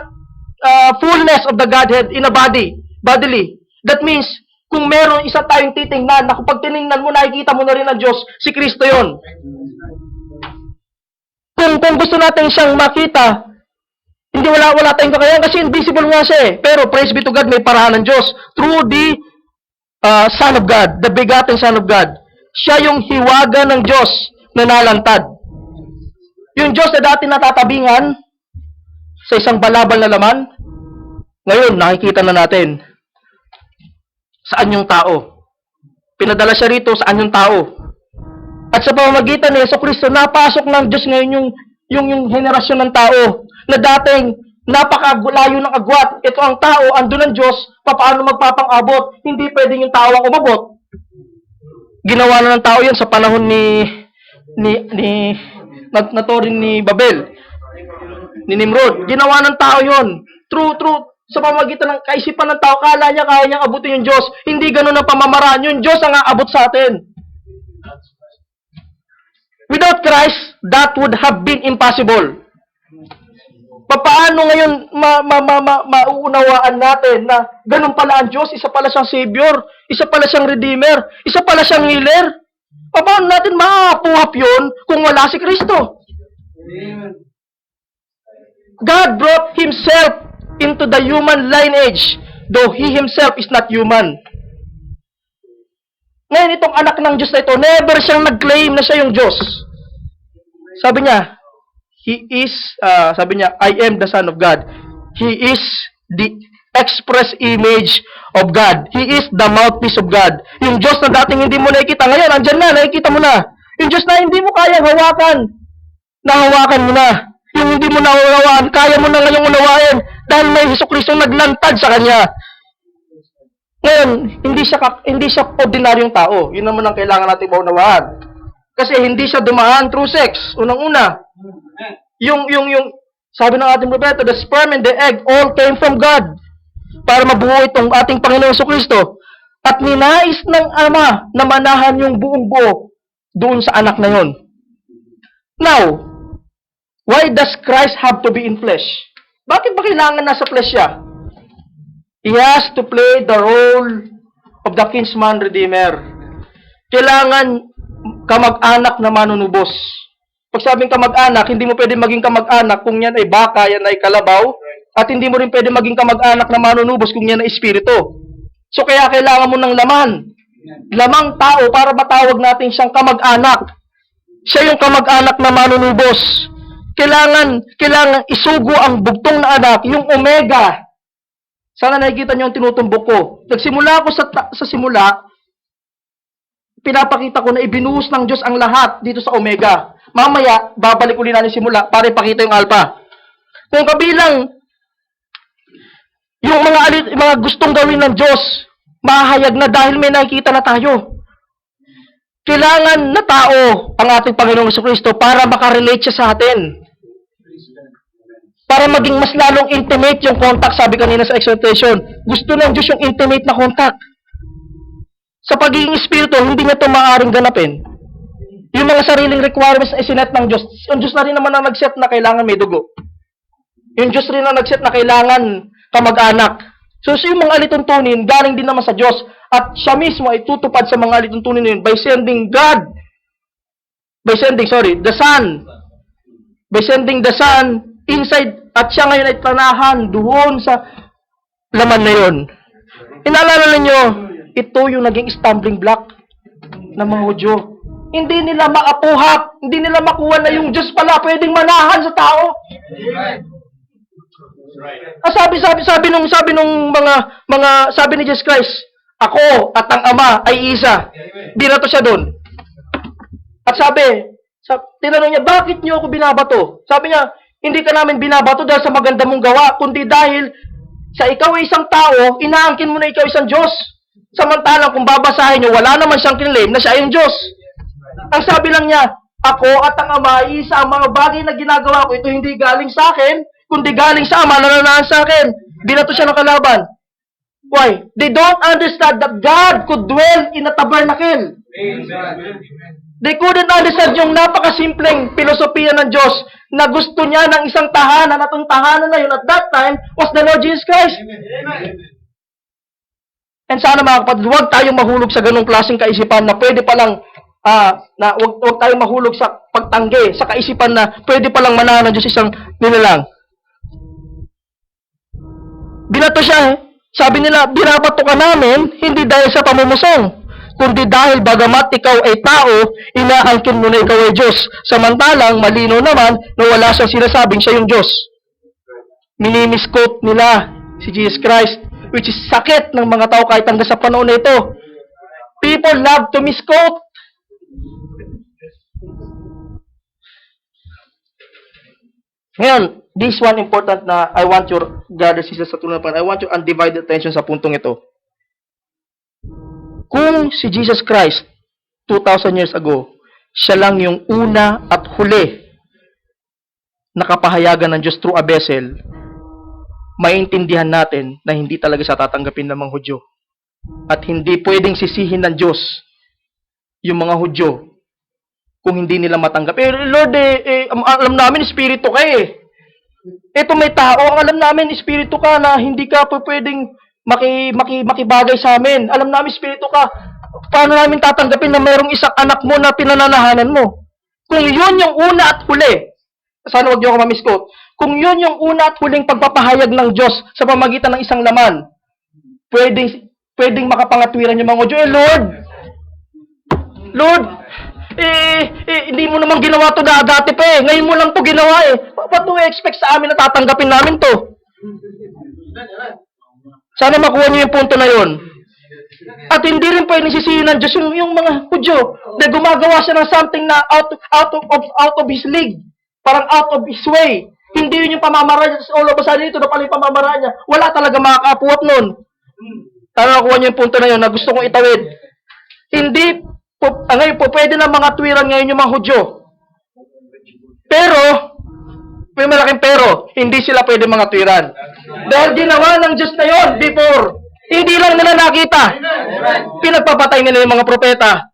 S1: fullness of the Godhead in a bodily. That means, kung meron isa tayong titingnan, na kapag tiningnan mo, nakikita mo na rin ang Diyos, si Kristo yon. Kung gusto natin siyang makita, hindi wala tayong kakayahan kasi invisible nga siya eh. Pero praise be to God, may paraan ng Diyos through the Son of God, the begotten Son of God. Siya yung hiwaga ng Diyos na nalantad. Yung Diyos na dati natatabingan sa isang balabal na laman, ngayon nakikita na natin. Saan yung tao? Pinadala siya rito, saan yung tao? At sa pamamagitan ni Yesu Kristo, napasok ng Diyos ngayon yung henerasyon ng tao na dating napakalayo ng agwat. Ito ang tao, andun ng Diyos, paano magpapang-abot? Hindi pwedeng yung tao ang umabot. Ginawa na ng tao yan sa panahon ni Natorin ni Babel, ni Nimrod. Ginawa ng tao yon. True. Sa pamamagitan ng kaisipan ng tao, kala niya kaya niyang abutin yung Diyos. Hindi ganun ang pamamaraan. Yung Diyos ang aabot sa atin. Without Christ, that would have been impossible. Paano ngayon mauunawaan natin na ganun pala ang Diyos? Isa pala siyang Savior, isa pala siyang Redeemer, isa pala siyang Healer. Paano natin maapuhap yun kung wala si Kristo? God brought Himself into the human lineage, though He Himself is not human. Ngayon, itong anak ng Diyos na ito, never siyang nag-claim na siya yung Diyos. Sabi niya, I am the Son of God. He is the express image of God. He is the mouthpiece of God. Yung Diyos na dating hindi mo nakikita, ngayon, andyan na, nakikita mo na. Yung Diyos na hindi mo kayang hawakan, nahawakan mo na. Yung hindi mo naunawaan, kaya mo na ngayong unawain dahil may Jesucristo naglantad sa Kanya. Ngayon, hindi siya ordinaryong tao. Yun naman ang kailangan natin maunawaan. Kasi hindi siya dumaan through sex. Unang-una, yung sabi ng ating propeta, the sperm and the egg all came from God para mabuo itong ating Panginoong Jesucristo. At ninais ng Ama na manahan yung buong buo doon sa anak na yon. Now, why does Christ have to be in flesh? Bakit ba kailangan nasa flesh siya? He has to play the role of the kinsman redeemer. Kailangan kamag-anak na manunubos. Pag sabing kamag-anak, hindi mo pwede maging kamag-anak kung yan ay baka, yan ay kalabaw, at hindi mo rin pwede maging kamag-anak na manunubos kung yan ay espiritu. So kaya kailangan mo ng laman. Lamang tao para matawag natin siyang kamag-anak. Siya yung kamag-anak na manunubos. Kailangan isugo ang bugtong na anak, yung omega. Sana nakikita niyo ang tinutumbok ko. Nagsimula ako sa simula, pinapakita ko na ibinuhos ng Diyos ang lahat dito sa omega. Mamaya, babalik ulit natin simula para ipakita yung alpha. Kung kabilang, yung mga gustong gawin ng Diyos, mahayag na dahil may nakikita na tayo. Kailangan na tao ang ating Panginoong Jesucristo para makarelate siya sa atin. Para maging mas lalong intimate yung contact, sabi kanina sa exhortation. Gusto ng Diyos yung intimate na contact. Sa pagiging espiritu, hindi niya ito maaaring ganapin. Yung mga sariling requirements na isinet ng Diyos, yung Diyos na rin naman ang nag-set na kailangan may dugo. Yung Diyos rin ang nag-set na kailangan kamag-anak. So yung mga alituntunin, galing din naman sa Diyos. At siya mismo ay tutupad sa mga alituntunin na yun by sending the Son. By sending the Son inside, at siya ngayon ay tanahan doon sa laman na yun. Inaalala ninyo, ito yung naging stumbling block ng mga Hudyo. Hindi nila maapuhap, hindi nila makuha na yung Diyos pala pwedeng manahan sa tao. Sabi nung sabi ni Jesus Christ, ako at ang Ama ay isa. Binato siya doon. At tinanong niya, bakit niyo ako binabato? Sabi niya, hindi ka namin binabato dahil sa maganda mong gawa, kundi dahil sa ikaw ay isang tao, inaangkin mo na ikaw isang Diyos. Samantalang kung babasahin niyo, wala naman siyang kinlaim na siya ay yung Diyos. Ang sabi lang niya, ako at ang Ama, isa ang mga bagay na ginagawa ko, ito hindi galing sa akin, kundi galing sa Ama na nananahan sa akin. Binato siya ng kalaban. Why? They don't understand that God could dwell in a tabernacle. They couldn't understand yung napakasimpleng filosofiya ng Diyos na gusto niya ng isang tahanan at ang tahanan na yun at that time was the Lord Jesus Christ. And sana mga kapatid, huwag tayong mahulog sa ganong klaseng kaisipan na pwede palang na huwag tayong mahulog sa pagtanggi, sa kaisipan na pwede palang manahan ng Diyos isang nilalang. Binato siya Sabi nila, binabato ka namin, hindi dahil sa pamumusong, kundi dahil bagamat ikaw ay tao, inaangkin mo na ikaw ay Diyos. Samantalang, malino naman na wala siyang sinasabing siya yung Diyos. Minimisquote nila si Jesus Christ, which is sakit ng mga tao kahit hanggang sa panahon na ito. People love to misquote. Ngayon, this one important na I want your brothers and sisters sa tulong I want your undivided attention sa puntong ito. Kung si Jesus Christ 2,000 years ago, siya lang yung una at huli na kapahayagan ng Diyos through a vessel, maintindihan natin na hindi talaga siya tatanggapin ng mga Hudyo. At hindi pwedeng sisihin ng Diyos yung mga Hudyo kung hindi nila matanggap. Lord, alam namin, espiritu ka eh. Ito may tao, ang alam namin, espiritu ka na hindi ka pwedeng makibagay sa amin. Alam namin, espiritu ka. Paano namin tatanggapin na mayroong isang anak mo na pinananahanan mo? Kung yun yung una at huli, sana wag niyo ako mamisquote, kung yun yung una at huling pagpapahayag ng Diyos sa pamagitan ng isang laman, pwedeng makapangatwiran yung mga Hudyo. Lord, hindi mo naman ginawa to dati pa eh. Ngayon mo lang to ginawa eh. What do you expect sa amin na tatanggapin namin to? Sana makuha niyo yung punto na yun. At hindi rin pwedeng sisihin ng Diyos yung mga Hudyo na gumagawa siya ng something na out of his league. Parang out of his way. Hindi yun yung pamamaraan niya. All of a sudden ito na pala yung pamamaraan niya. Wala talaga makakapuwat nun. Sana makuha niyo yung punto na yun na gusto kong itawid. Hindi ngayon po, pwede na mga tuwiran ngayon yung mga Hudyo. Pero, may malaking pero, hindi sila pwede mga tuwiran. Dahil ginawa ng Diyos na yon before. Hindi lang nila nakita. Pinagpapatay nila yung mga propeta.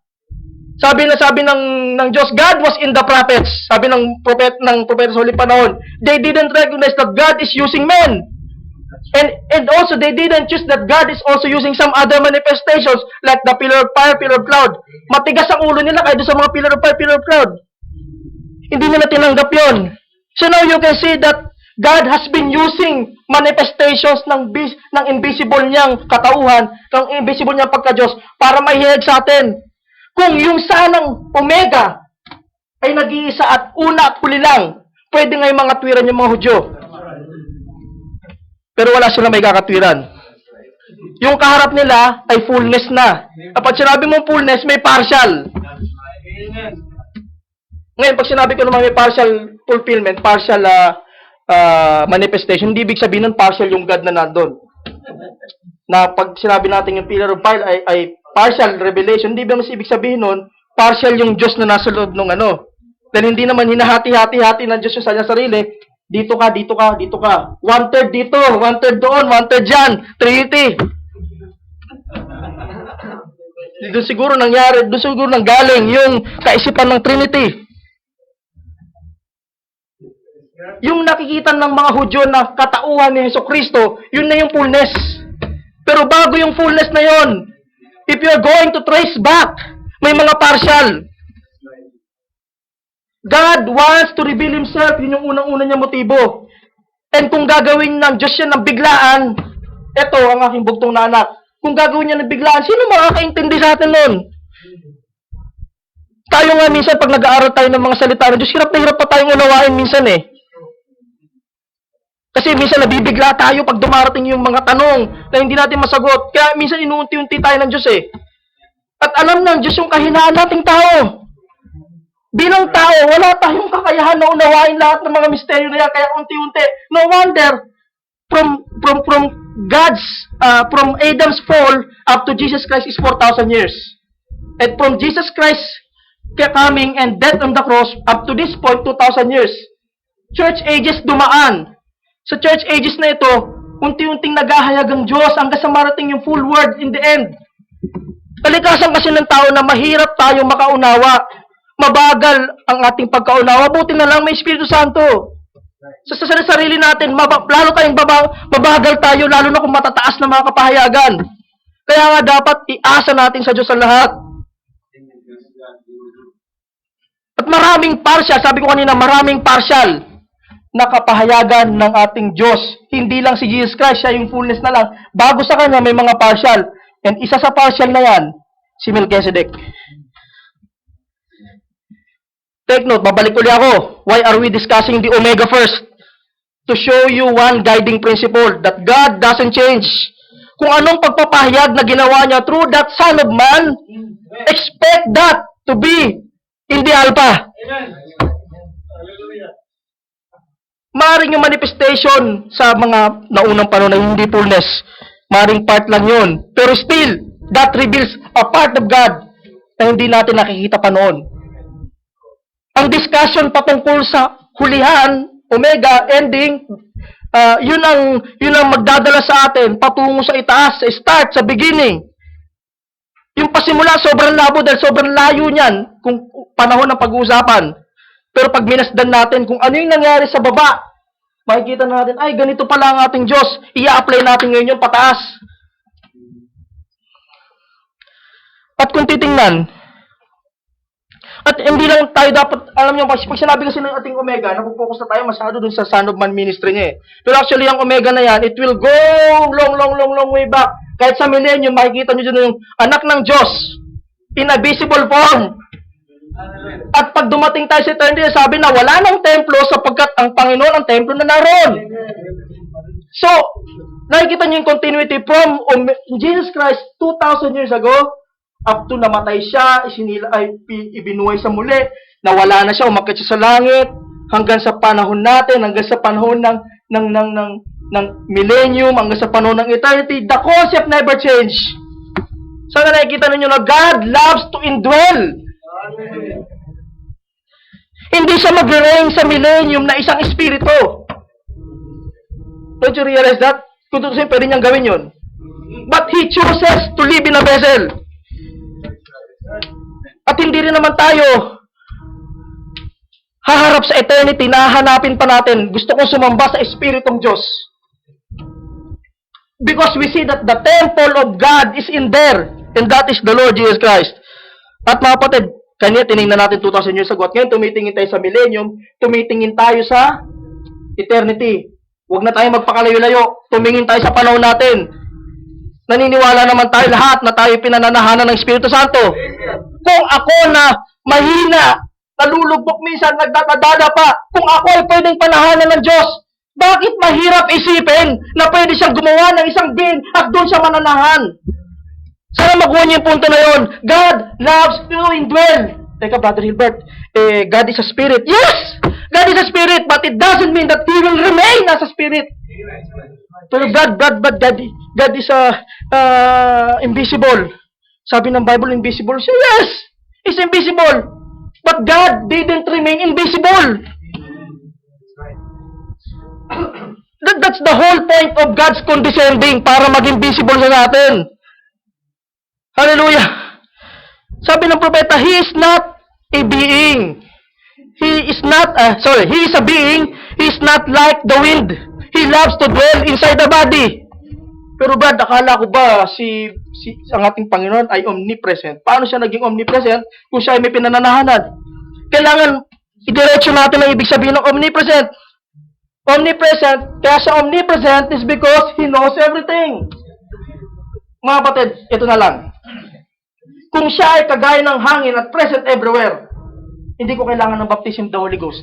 S1: Sabi ng Diyos, God was in the prophets. Sabi ng propeta sa huling panahon, they didn't recognize that God is using men. And also, they didn't choose that God is also using some other manifestations like the pillar of fire, pillar of cloud. Matigas ang ulo nila kahit sa mga pillar of fire, pillar of cloud. Hindi nila tinanggap yon. So now you can see that God has been using manifestations ng invisible niyang katauhan, ng invisible niyang pagka-Diyos para mahihayag sa atin. Kung yung sanang Omega ay nag-iisa at una at huli lang, pwede nga yung mga tuwiran yung mga Hudyo. Pero wala silang may kakatwiran. Yung kaharap nila ay fullness na. Kapag sinabi mong fullness, may partial. Ngayon, pag sinabi ko naman may partial fulfillment, partial manifestation, hindi ibig sabihin nun partial yung God na nandun. Na pag sinabi natin yung pillar of fire ay partial revelation, hindi ibig sabihin nun partial yung Diyos na nasa loob ng ano. Dahil hindi naman hinahati-hati ng Diyos yung sa sarili. Dito ka. 1/3 dito, 1/3 doon, 1/3 dyan. Trinity. Doon siguro nanggaling yung kaisipan ng Trinity. Yung nakikita ng mga Hudyo na katauhan ni Jesucristo, yun na yung fullness. Pero bago yung fullness na yun, if you're going to trace back, may mga partial. God wants to reveal Himself. Yun yung unang-una niya motibo. And kung gagawin ng Diyos yan ng biglaan, ito ang aking bugtong na anak. Kung gagawin niya ng biglaan, sino makakaintindi sa atin nun? Tayo nga minsan, pag nag-aaral tayo ng mga salita ng Diyos, hirap na hirap pa tayong unawain minsan eh. Kasi minsan nabibigla tayo pag dumarating yung mga tanong na hindi natin masagot. Kaya minsan inuunti-unti tayo ng Diyos eh. At alam ng Diyos yung kahinaan nating tao. Bilang tao, wala tayong kakayahan na unawain lahat ng mga misteryo na yan. Kaya unti-unti. No wonder, from Adam's fall up to Jesus Christ is 4,000 years. And from Jesus Christ coming and death on the cross up to this point, 2,000 years. Church ages dumaan. Sa church ages na ito, Unti-unting naghahayag ang Diyos hanggang sa marating yung full word in the end. Kalikasan kasi ng tao na mahirap tayong makaunawa. Mabagal ang ating pagkaunawa. Buti na lang may Espiritu Santo. Sa sarili natin, lalo tayong mabagal tayo, lalo na kung matataas na mga kapahayagan. Kaya nga dapat iasa natin sa Diyos ang lahat. At maraming partial, sabi ko kanina, maraming partial na kapahayagan ng ating Diyos. Hindi lang si Jesus Christ, siya yung fullness na lang. Bago sa kanya, may mga partial. And isa sa partial na yan, si Melchizedek. Take note, babalik ulit ako. Why are we discussing the Omega first? To show you one guiding principle that God doesn't change. Kung anong pagpapahayag na ginawa niya through that Son of Man, expect that to be in the Alpha. Maring yung manifestation sa mga naunang panahon na hindi fullness. Maring part lang yun. Pero still, that reveals a part of God na hindi natin nakikita pa noon. Ang discussion patungkol sa hulihan, Omega, ending, yun ang magdadala sa atin patungo sa itaas, sa start, sa beginning. Yung pasimula, sobrang labo dahil sobrang layo niyan kung panahon ng pag-uusapan. Pero pag minasdan natin kung ano yung nangyari sa baba, makikita natin, ay, ganito pala ang ating Diyos. I-apply natin ngayon yung pataas. At kung titingnan, at hindi lang tayo dapat, alam niyo, pag sinabi kasi ng ating Omega, napupokus na tayo masyado dun sa Son of Man ministry niya eh. Pero actually, ang Omega na yan, it will go long way back. Kahit sa millennium, makikita niyo dyan yung anak ng Diyos in a visible form. At pag dumating tayo sa eternity, sabi na wala ng templo sapagkat ang Panginoon ang templo na naroon. So, nakikita niyo yung continuity from Jesus Christ 2,000 years ago up to namatay siya, ibinuhay sa muli, nawala na siya, umakyat siya sa langit, hanggang sa panahon natin, hanggang sa panahon ng millennium, hanggang sa panahon ng eternity, the concept never change. Sana nakikita ninyo na God loves to indwell. Hindi siya mag-reign sa millennium na isang espiritu. Don't you realize that? Kung tutusin, pwede niyang gawin yun. But He chooses to live in a vessel. At hindi rin naman tayo haharap sa eternity na hahanapin pa natin. Gusto kong sumamba sa Espiritong Diyos. Because we see that the temple of God is in there. And that is the Lord Jesus Christ. At mga kapatid, kanina tinignan natin 2,000 years ago. At ngayon tumitingin tayo sa millennium. Tumitingin tayo sa eternity. Huwag na tayo magpakalayo-layo. Tumingin tayo sa panahon natin. Naniniwala naman tayo lahat na tayo pinananahanan ng Espiritu Santo. Kung ako na mahina, nalulugmok minsan, nagdadada pa, kung ako ay pwedeng panahanan ng Diyos, bakit mahirap isipin na pwede siyang gumawa ng isang being at doon siya mananahan? Sana makuha niyo yung punto na yun. God loves to indwell. Teka, Brother Hilbert, God is a spirit. Yes! God is a spirit, but it doesn't mean that He will remain as a spirit. Pero God is invisible. Sabi ng Bible, invisible siya. Yes! He's invisible. But God didn't remain invisible. That's the whole point of God's condescending para maging visible sa atin. Hallelujah! Sabi ng propeta, He is not a being. He is a being. He is not like the wind. He loves to dwell inside the body. Pero Brad, akala ko ba ang ating Panginoon ay omnipresent? Paano siya naging omnipresent kung siya ay may pinananahanan? Kailangan idiretso natin ang ibig sabihin ng omnipresent. Omnipresent, kaya siya omnipresent is because He knows everything. Mga kapatid, ito na lang. Kung siya ay kagaya ng hangin at present everywhere, hindi ko kailangan ng baptism of the Holy Ghost.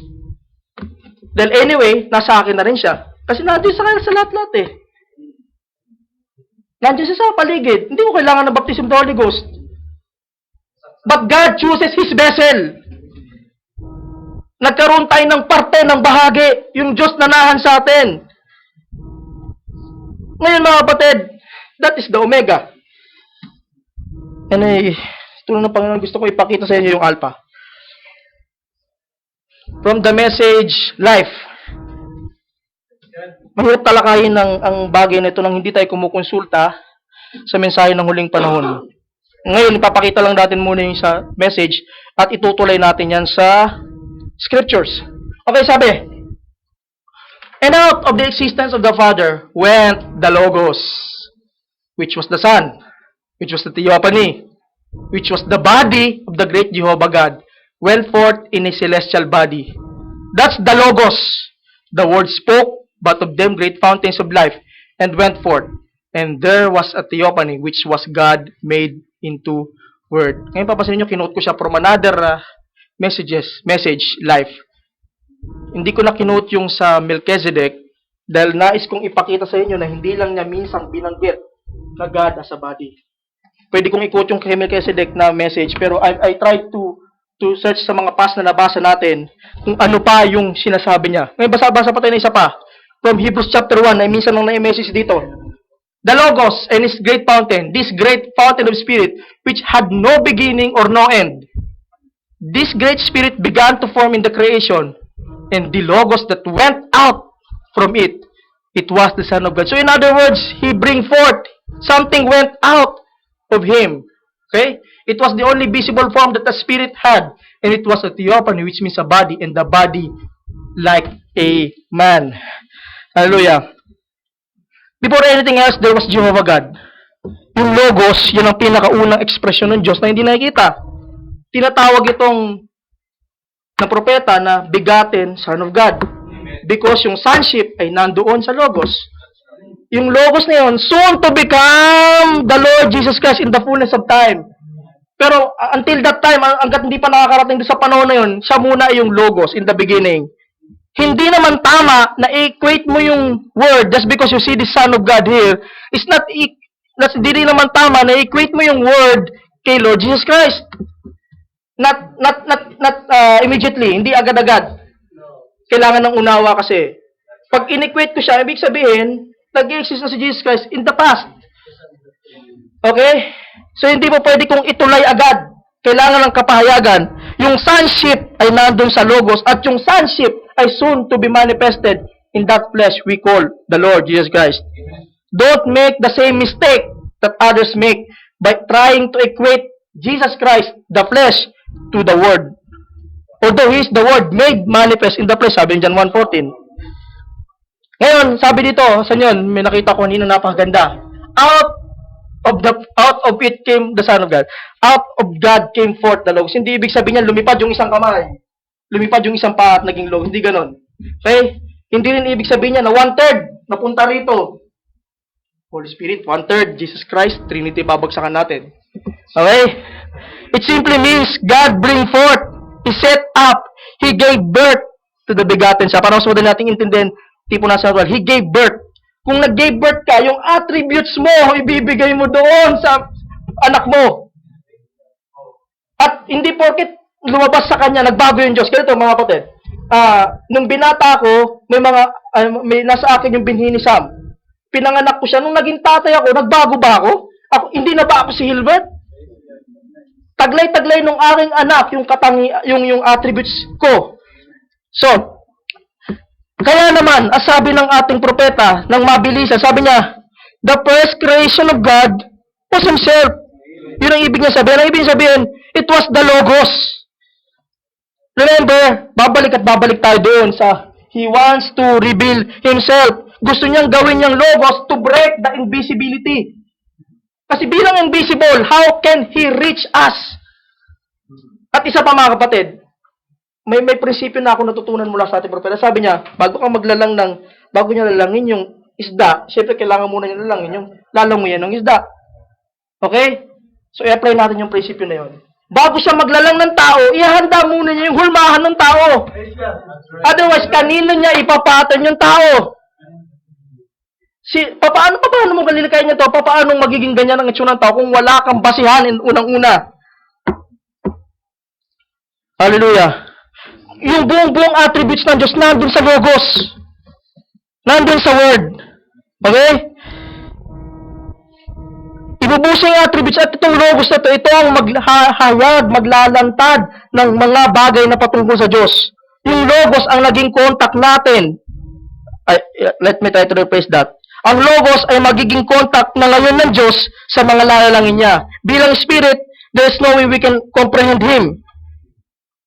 S1: Dahil anyway, nasa akin na rin siya. Kasi nandiyan sa lahat-lahat eh. Nandiyan siya sa paligid. Hindi ko kailangan ng baptism of the Holy Ghost. But God chooses His vessel. Nagkaroon tayo ng parte, ng bahagi. Yung Diyos nanahan sa atin. Ngayon mga kapatid, that is the Omega. And tulong ng Panginoon, gusto ko ipakita sa inyo yung Alpha. From the Message Life. Mahirap talakayin ang bagay na ito nang hindi tayo kumukonsulta sa mensahe ng huling panahon. Ngayon, ipapakita lang natin muna yung sa message at itutulay natin yan sa scriptures. Okay, sabi, and out of the existence of the Father went the Logos, which was the Son, which was the Theophany, which was the body of the great Jehovah God, went forth in a celestial body. That's the Logos. The Word spoke, but of them great fountains of life, and went forth. And there was a Theophany, which was God made into Word. Ngayon papasin nyo, kinote ko siya from another message, life. Hindi ko na kinote yung sa Melchizedek, dahil nais kong ipakita sa inyo na hindi lang niya minsang binanggit na God as a body. Pwede kong i-quote yung kay Melchizedek na message, pero I tried to search sa mga past na nabasa natin kung ano pa yung sinasabi niya. Ngayon, basa pa tayo na isa pa. From Hebrews chapter 1, ay minsan nung na-message dito. The Logos and His great fountain, this great fountain of Spirit, which had no beginning or no end. This great Spirit began to form in the creation, and the Logos that went out from it, it was the Son of God. So in other words, He bring forth, something went out of Him. Okay? It was the only visible form that the Spirit had, and it was a theophany, which means a body, and the body like a man. Hallelujah. Before anything else, there was Jehovah God. Yung Logos, yun ang pinakaunang ekspresyon ng Diyos na hindi nakikita. Tinatawag itong na propeta na begotten Son of God. Because yung sonship ay nandoon sa Logos. Yung Logos na yun, soon to become the Lord Jesus Christ in the fullness of time. Pero until that time, hanggat hindi pa nakakarating doon sa panahon na yun, siya muna ay yung Logos in the beginning. Hindi naman tama na equate mo yung word just because you see the Son of God here. It's not, hindi naman tama na equate mo yung word kay Lord Jesus Christ. Not immediately, hindi agad-agad. Kailangan ng unawa kasi. Pag in-equate ko siya, ibig sabihin, nag-exist na si Jesus Christ in the past. Okay? So, hindi mo pwede kong itulay agad. Kailangan ng kapahayagan. Yung sonship ay nandun sa Logos at yung sonship ay soon to be manifested in that flesh we call the Lord Jesus Christ. Don't make the same mistake that others make by trying to equate Jesus Christ, the flesh, to the Word. Although He is the Word made manifest in the flesh, sabi in John 1:14. Ngayon, sabi dito, sa inyo, may nakita ko kanina napakaganda. Out of it came the Son of God. Out of God came forth the Logos. Hindi ibig sabihin niya, lumipad yung isang kamay. Lumipad yung isang paa at naging Logos. Hindi ganon. Okay? Hindi rin ibig sabihin niya na 1/3 napunta rito. Holy Spirit, 1/3, Jesus Christ, Trinity, babagsakan natin. Okay? It simply means God bring forth, He set up, He gave birth to the begotten siya. Para mas madali natin intindihan, tipo nasa natural, He gave birth. Kung nag-gave birth ka, yung attributes mo, ibibigay mo doon sa anak mo. At hindi porket lumabas sa kanya, nagbago yung Diyos. Ganito mga kapatid, nung binata ko, may nasa akin yung binhi ni Sam. Pinanganak ko siya, nung naging tatay ako, nagbago ba ako? Hindi na ba ako si Hilbert? Taglay-taglay nung aking anak, yung attributes ko. So, kaya naman, as sabi ng ating propeta, ng mabilisan, sabi niya, the first creation of God was Himself. Yun ang ibig niya sabihin. Ang ibig sabihin, it was the Logos. Remember, babalik tayo doon sa He wants to reveal Himself. Gusto niyang gawin niyang Logos to break the invisibility. Kasi bilang invisible, how can He reach us? At isa pa mga kapatid, may prinsipyo na ako natutunan mula sa ating propeta. Sabi niya, bago niya lalangin yung isda, syempre kailangan muna niya lalanguyan ng isda. Okay? So, i-apply natin yung prinsipyo na yun. Bago siya maglalang ng tao, ihanda muna niya yung hulmahan ng tao. Otherwise, kanino niya ipapatan yung tao? Paano mo galilikayin niya to? Paano magiging ganyan ang itsura ng tao kung wala kang basihan unang-una? Hallelujah. Yung buong attributes ng Diyos nandun sa Logos. Nandun sa Word. Okay? Ibubuso yung attributes at itong Logos na ito ang maglalantad ng mga bagay na patungkol sa Diyos. Yung Logos ang naging contact natin. let me try to rephrase that. Ang Logos ay magiging contact na ngayon ng Diyos sa mga lalangin niya. Bilang Spirit, there's no way we can comprehend Him.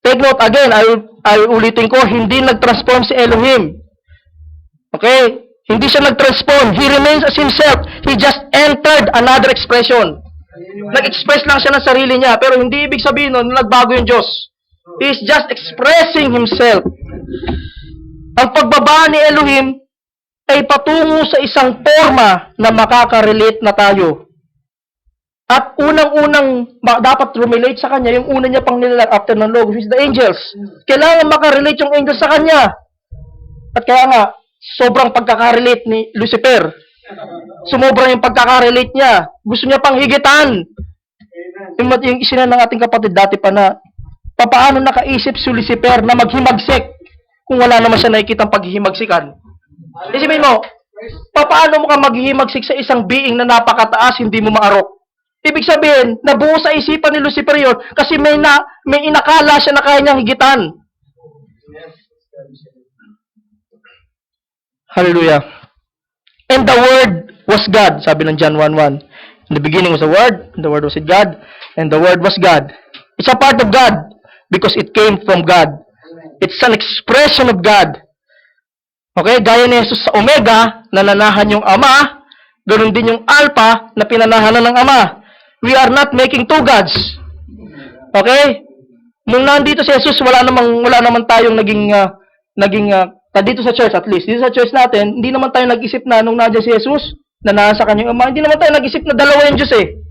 S1: Take note again, ay ulitin ko, hindi nag-transform si Elohim. Okay? Hindi siya nag-transform. He remains as Himself. He just entered another expression. Nag-express lang siya ng sarili niya, pero hindi ibig sabihin nun, nagbago yung Diyos. He's just expressing Himself. Ang pagbaba ni Elohim ay patungo sa isang forma na makaka-relate na tayo. At unang-unang dapat relate sa Kanya, yung una niya pang nilalang after ng Logos, is the angels. Kailangan makarelate yung angels sa Kanya. At kaya nga, sobrang pagkakarelate ni Lucifer. Sumobra yung pagkakarelate niya. Gusto niya pang higitan. Yung isinan ng ating kapatid dati pa na, papaano nakaisip si Lucifer na maghimagsik kung wala naman siya nakikitang paghihimagsikan? Isipin mo, papaano mo ka maghihimagsik sa isang being na napakataas, hindi mo maarok? Ibig sabihin, nabuo sa isipan ni Lucifer yun kasi may inakala siya na kaya niyang higitan. Hallelujah. And the Word was God, sabi ng John 1:1. In the beginning was the Word, and the Word was with God, and the Word was God. It's a part of God because it came from God. It's an expression of God. Okay? Gaya ni Jesus sa Omega, nananahan yung Ama, ganoon din yung Alpha, na pinanahanan ng Ama. We are not making two gods. Okay? Nung nandito si Jesus, wala naman tayong dito sa church at least. Dito sa church natin, hindi naman tayo nag-isip na nung nandiyan si Jesus, na nasa kanyang Ama, hindi naman tayo nag-isip na dalawa yung Diyos eh.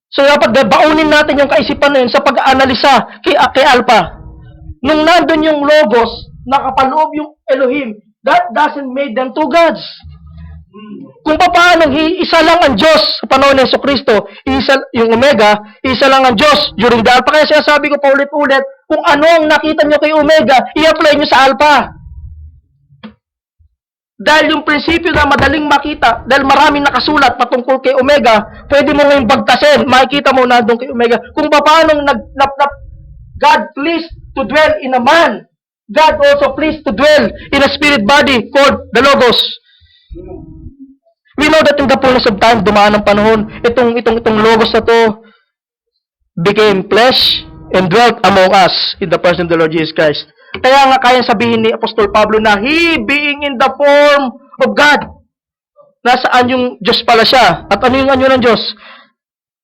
S1: So dapat baunin natin yung kaisipan na yun sa pag-aanalisa kay Alpha. Nung nandun yung Logos, nakapaloob yung Elohim, that doesn't make them two gods. Kung paano isa lang ang Diyos sa panahon ni Jesucristo, yung Omega, isa lang ang Diyos during the Alpha. Kaya sinasabi ko paulit-ulit, kung ano ang nakita nyo kay Omega, i-apply nyo sa Alpha. Dahil yung prinsipyo na madaling makita, dahil maraming nakasulat patungkol kay Omega, pwede mo ngayong bagtasin, makikita mo na doon kay Omega. Kung paano God pleased to dwell in a man, God also pleased to dwell in a spirit body called the Logos. We know that in the fullness of time, dumaan ang panahon, itong Logos na to became flesh and dwelt among us in the person of the Lord Jesus Christ. Kaya nga kaya sabihin ni Apostol Pablo na He being in the form of God. Nasaan yung Diyos pala siya? At ano yung anyo ng Diyos?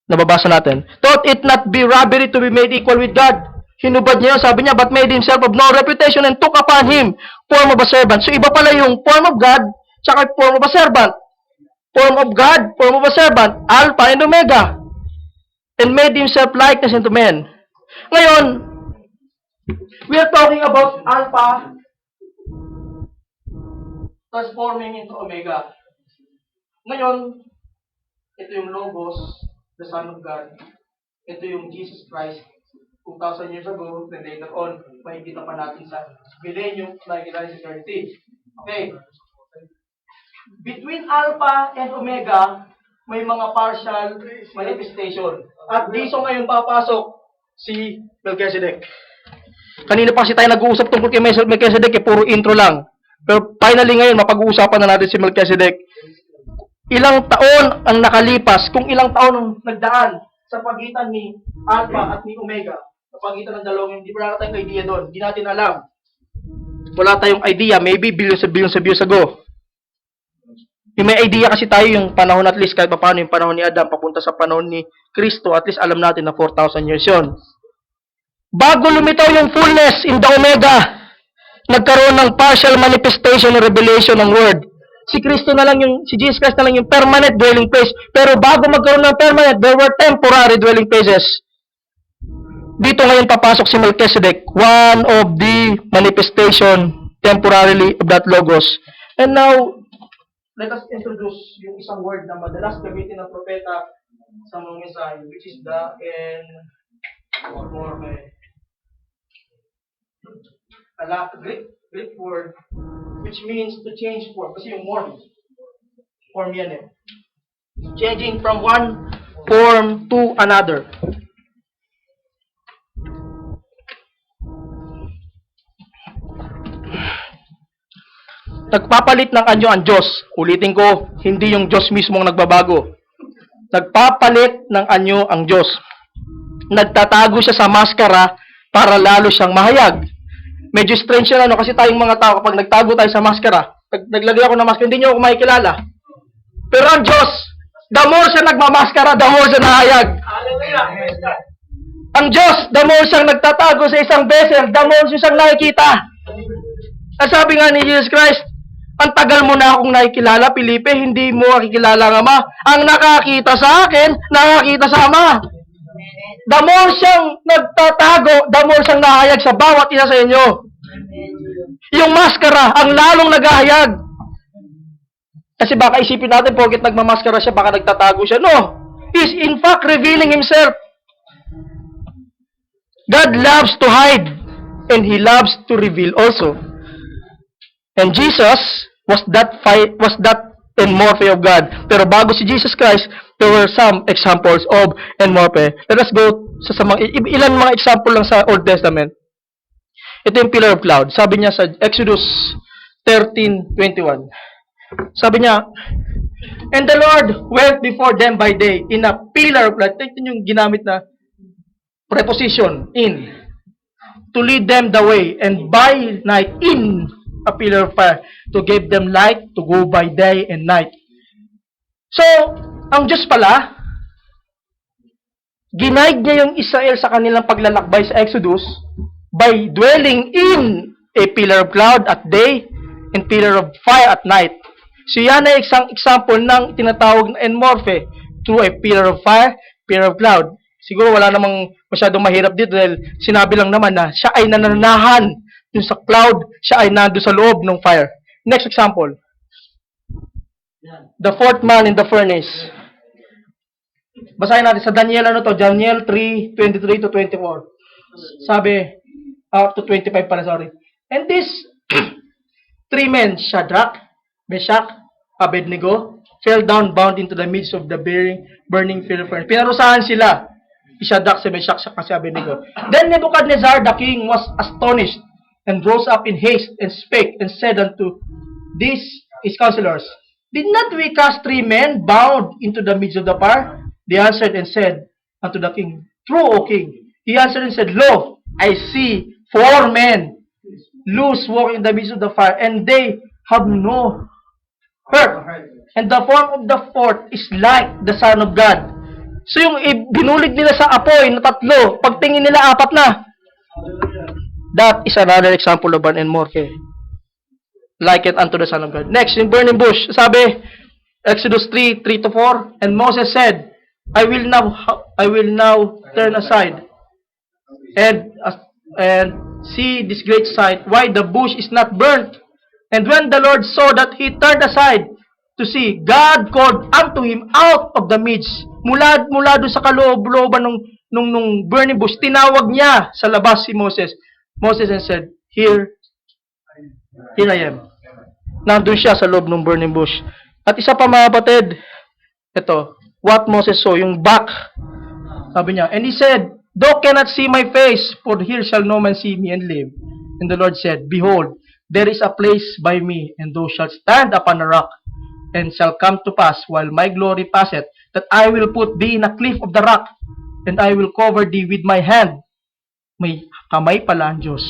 S1: Nababasa natin. Thought it not be robbery to be made equal with God. Hinubad niya, sabi niya, but made himself of no reputation and took upon him form of a servant. So iba pala yung form of God, tsaka form of a servant. Form of God, form of a servant, Alpha and Omega. And made himself likeness unto men. Ngayon, we are talking about Alpha transforming into Omega. Ngayon, ito yung Logos, the Son of God. Ito yung Jesus Christ. 2,000 years ago, then later on, makikita pa natin sa millennium, makikita natin sa eternity. Okay. Between Alpha and Omega, may mga partial manifestation. At dito ngayon papasok si Melchizedek. Kanina pa kasi tayo nag-uusap tungkol kay Melchizedek, puro intro lang. Pero finally ngayon, mapag-uusapan na natin si Melchizedek. Ilang taon ang nakalipas, kung ilang taon ang nagdaan sa pagitan ni Alpha at ni Omega, sa pagitan ng dalawang, hindi pa tayong idea doon. Hindi natin alam. Wala tayong idea. Maybe billions ago. Yung may idea kasi tayo yung panahon at least, kahit paano yung panahon ni Adam, papunta sa panahon ni Kristo, at least alam natin na 4,000 years yun. Bago lumitaw yung fullness in the Omega, nagkaroon ng partial manifestation or revelation ng Word. Si Jesus Christ na lang yung permanent dwelling place. Pero bago magkaroon ng permanent, there were temporary dwelling places. Dito ngayon papasok si Melchizedek, one of the manifestation temporarily of that Logos. And now, let us introduce yung isang word na madalas gamitin ng propeta sa mga mensahe, which is the Greek word which means to change form. Kasi yung form yan eh. Changing from one form to another. Nagpapalit ng anyo ang Diyos. Ulitin ko, hindi yung Diyos mismo ang nagbabago. Nagpapalit ng anyo ang Diyos. Nagtatago siya sa maskara para lalo siyang mahayag. Medyo strange yan, kasi tayong mga tao, kapag nagtago tayo sa maskara, naglagay ako ng maskara, hindi nyo ako makikilala. Pero ang Diyos, the more siya nagmamaskara, the more siya nahayag. Ang Diyos, the more siyang nagtatago sa isang vessel, the more siyang nakikita. At sabi nga ni Jesus Christ, ang tagal mo na akong nakikilala, Felipe, hindi mo nakikilala ang Ama. Ang nakakita sa akin, nakakita sa Ama. The more siyang nagtatago, the more siyang nahayag sa bawat isa sa inyo. Yung maskara, ang lalong naghahayag. Kasi baka isipin natin, porket nagmamaskara siya, baka nagtatago siya. No! He's in fact revealing himself. God loves to hide, and He loves to reveal also. And Jesus was that enmorphe of God. Pero bago si Jesus Christ, there were some examples of enmorphe. Let us go sa ilan mga example lang sa Old Testament. Ito yung pillar of cloud. Sabi niya sa Exodus 13:21. Sabi niya, and the Lord went before them by day in a pillar of cloud. Ito yung ginamit na preposition, in, to lead them the way, and by night in a pillar of fire to give them light to go by day and night. So, ang Diyos pala, ginaid niya yung Israel sa kanilang paglalakbay sa Exodus by dwelling in a pillar of cloud at day and pillar of fire at night. So, yan ay isang example ng tinatawag na enmorphe through a pillar of fire, pillar of cloud. Siguro wala namang masyadong mahirap dito dahil sinabi lang naman na siya ay nananahan dun sa cloud, siya ay nando sa loob ng fire. Next example. The fourth man in the furnace. Basahin natin sa Daniel, Daniel 3:23 to 24. Sabi, up to 25 pala, sorry. And these three men, Shadrach, Meshach, Abednego, fell down bound into the midst of the burning furnace. Pinarusahan sila. Si Shadrach, si Meshach, si Abednego. Then Nebuchadnezzar the king was astonished, and rose up in haste, and spake, and said unto these his counselors, did not we cast three men bound into the midst of the fire? They answered and said unto the king, true, O king. He answered and said, lo, I see four men loose walking in the midst of the fire, and they have no hurt. And the form of the fourth is like the Son of God. So yung binulig nila sa apoy na tatlo, pagtingin nila apat na. That is another example of an enmorphe. Like it unto the Son of God. Next, in burning bush, sabi, Exodus 3:3 to 4, and Moses said, I will now turn aside and see this great sight, why the bush is not burnt. And when the Lord saw that he turned aside to see, God called unto him out of the midst. Mula doon sa kaloob-looban nung burning bush, tinawag niya sa labas si Moses. Moses and said, Here I am. Nandun siya sa loob ng burning bush. At isa pa mga kapatid, ito, what Moses saw, yung back. Sabi niya, and he said, thou cannot see my face, for here shall no man see me and live. And the Lord said, behold, there is a place by me, and thou shalt stand upon a rock, and shall come to pass, while my glory passeth, that I will put thee in a cliff of the rock, and I will cover thee with my hand. May kamay pala ang Diyos.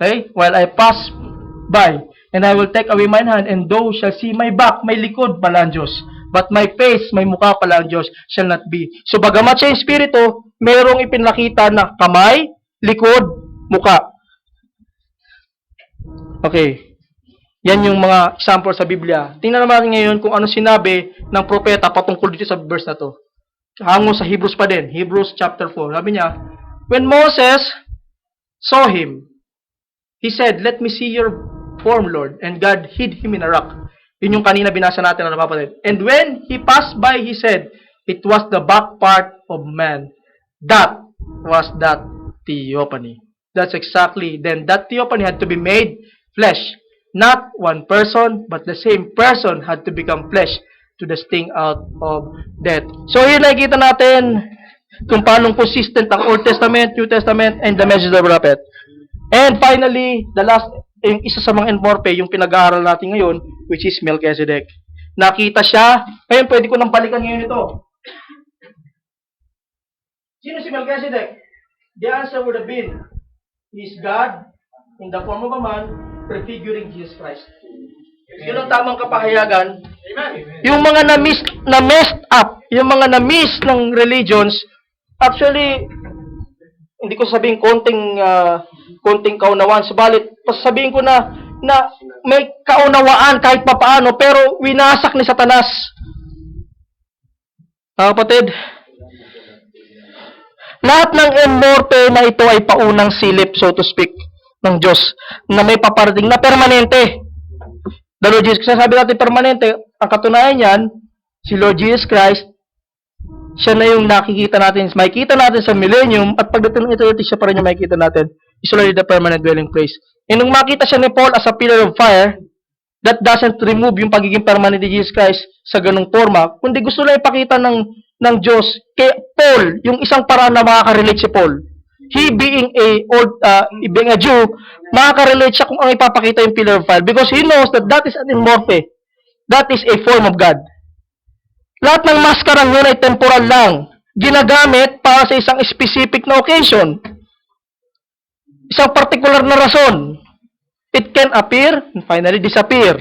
S1: Okay? While I pass by, and I will take away mine hand, and thou shall see my back, may likod pala ang Diyos. But my face, may mukha pala ang Diyos, shall not be. So bagamat siya yung spirito, merong ipinakita na kamay, likod, mukha. Okay. Yan yung mga example sa Biblia. Tingnan naman ngayon kung ano sinabi ng propeta patungkol dito sa verse na to. Hango sa Hebrews pa din. Hebrews chapter 4. Sabi niya, when Moses saw him, he said, let me see your form, Lord. And God hid him in a rock. Yun yung kanina binasa natin na napapatid. And when he passed by, he said, it was the back part of man. That was that theophany. That's exactly, then that theophany had to be made flesh. Not one person, but the same person had to become flesh to the sting out of death. So here nakikita natin kung paano consistent ang Old Testament, New Testament, and the message of the prophet. And finally, the last yung isa sa mga Enmorpe, yung pinag-aaral natin ngayon, which is Melchizedek. Nakita siya, ngayon pwede ko nang balikan ngayon ito. Sino si Melchizedek? The answer would have been, he is God in the form of a man, prefiguring Jesus Christ. Yun ang tamang kapahayagan. Yung mga na-messed up, yung mga na-miss ng religions, actually, hindi ko sabihin konting kaunawaan, subalit sabihin ko na may kaunawaan kahit papaano, pero winasak ni Satanas. Kapatid, lahat ng Enmorpe na ito ay paunang silip, so to speak, ng Diyos, na may paparating na permanente. The Lord Jesus Christ, sabi natin permanente, ang katunayan niyan, si Lord Jesus Christ, siya na yung makikita natin sa millennium, at pagdating ng eternity, siya pa rin yung makikita natin. Is already the permanent dwelling place. And nung makita siya ni Paul as a pillar of fire, that doesn't remove yung pagiging permanent ni Jesus Christ sa ganung forma, kundi gusto lang ipakita ng Diyos kay Paul, yung isang paraan na makaka-relate si Paul. He being a Jew, makaka-relate siya kung ang ipapakita yung pillar of fire, because he knows that that is an Enmorpe. That is a form of God. Lahat ng maskarang yun ay temporal lang. Ginagamit para sa isang specific na occasion. Isang particular na rason. It can appear and finally disappear.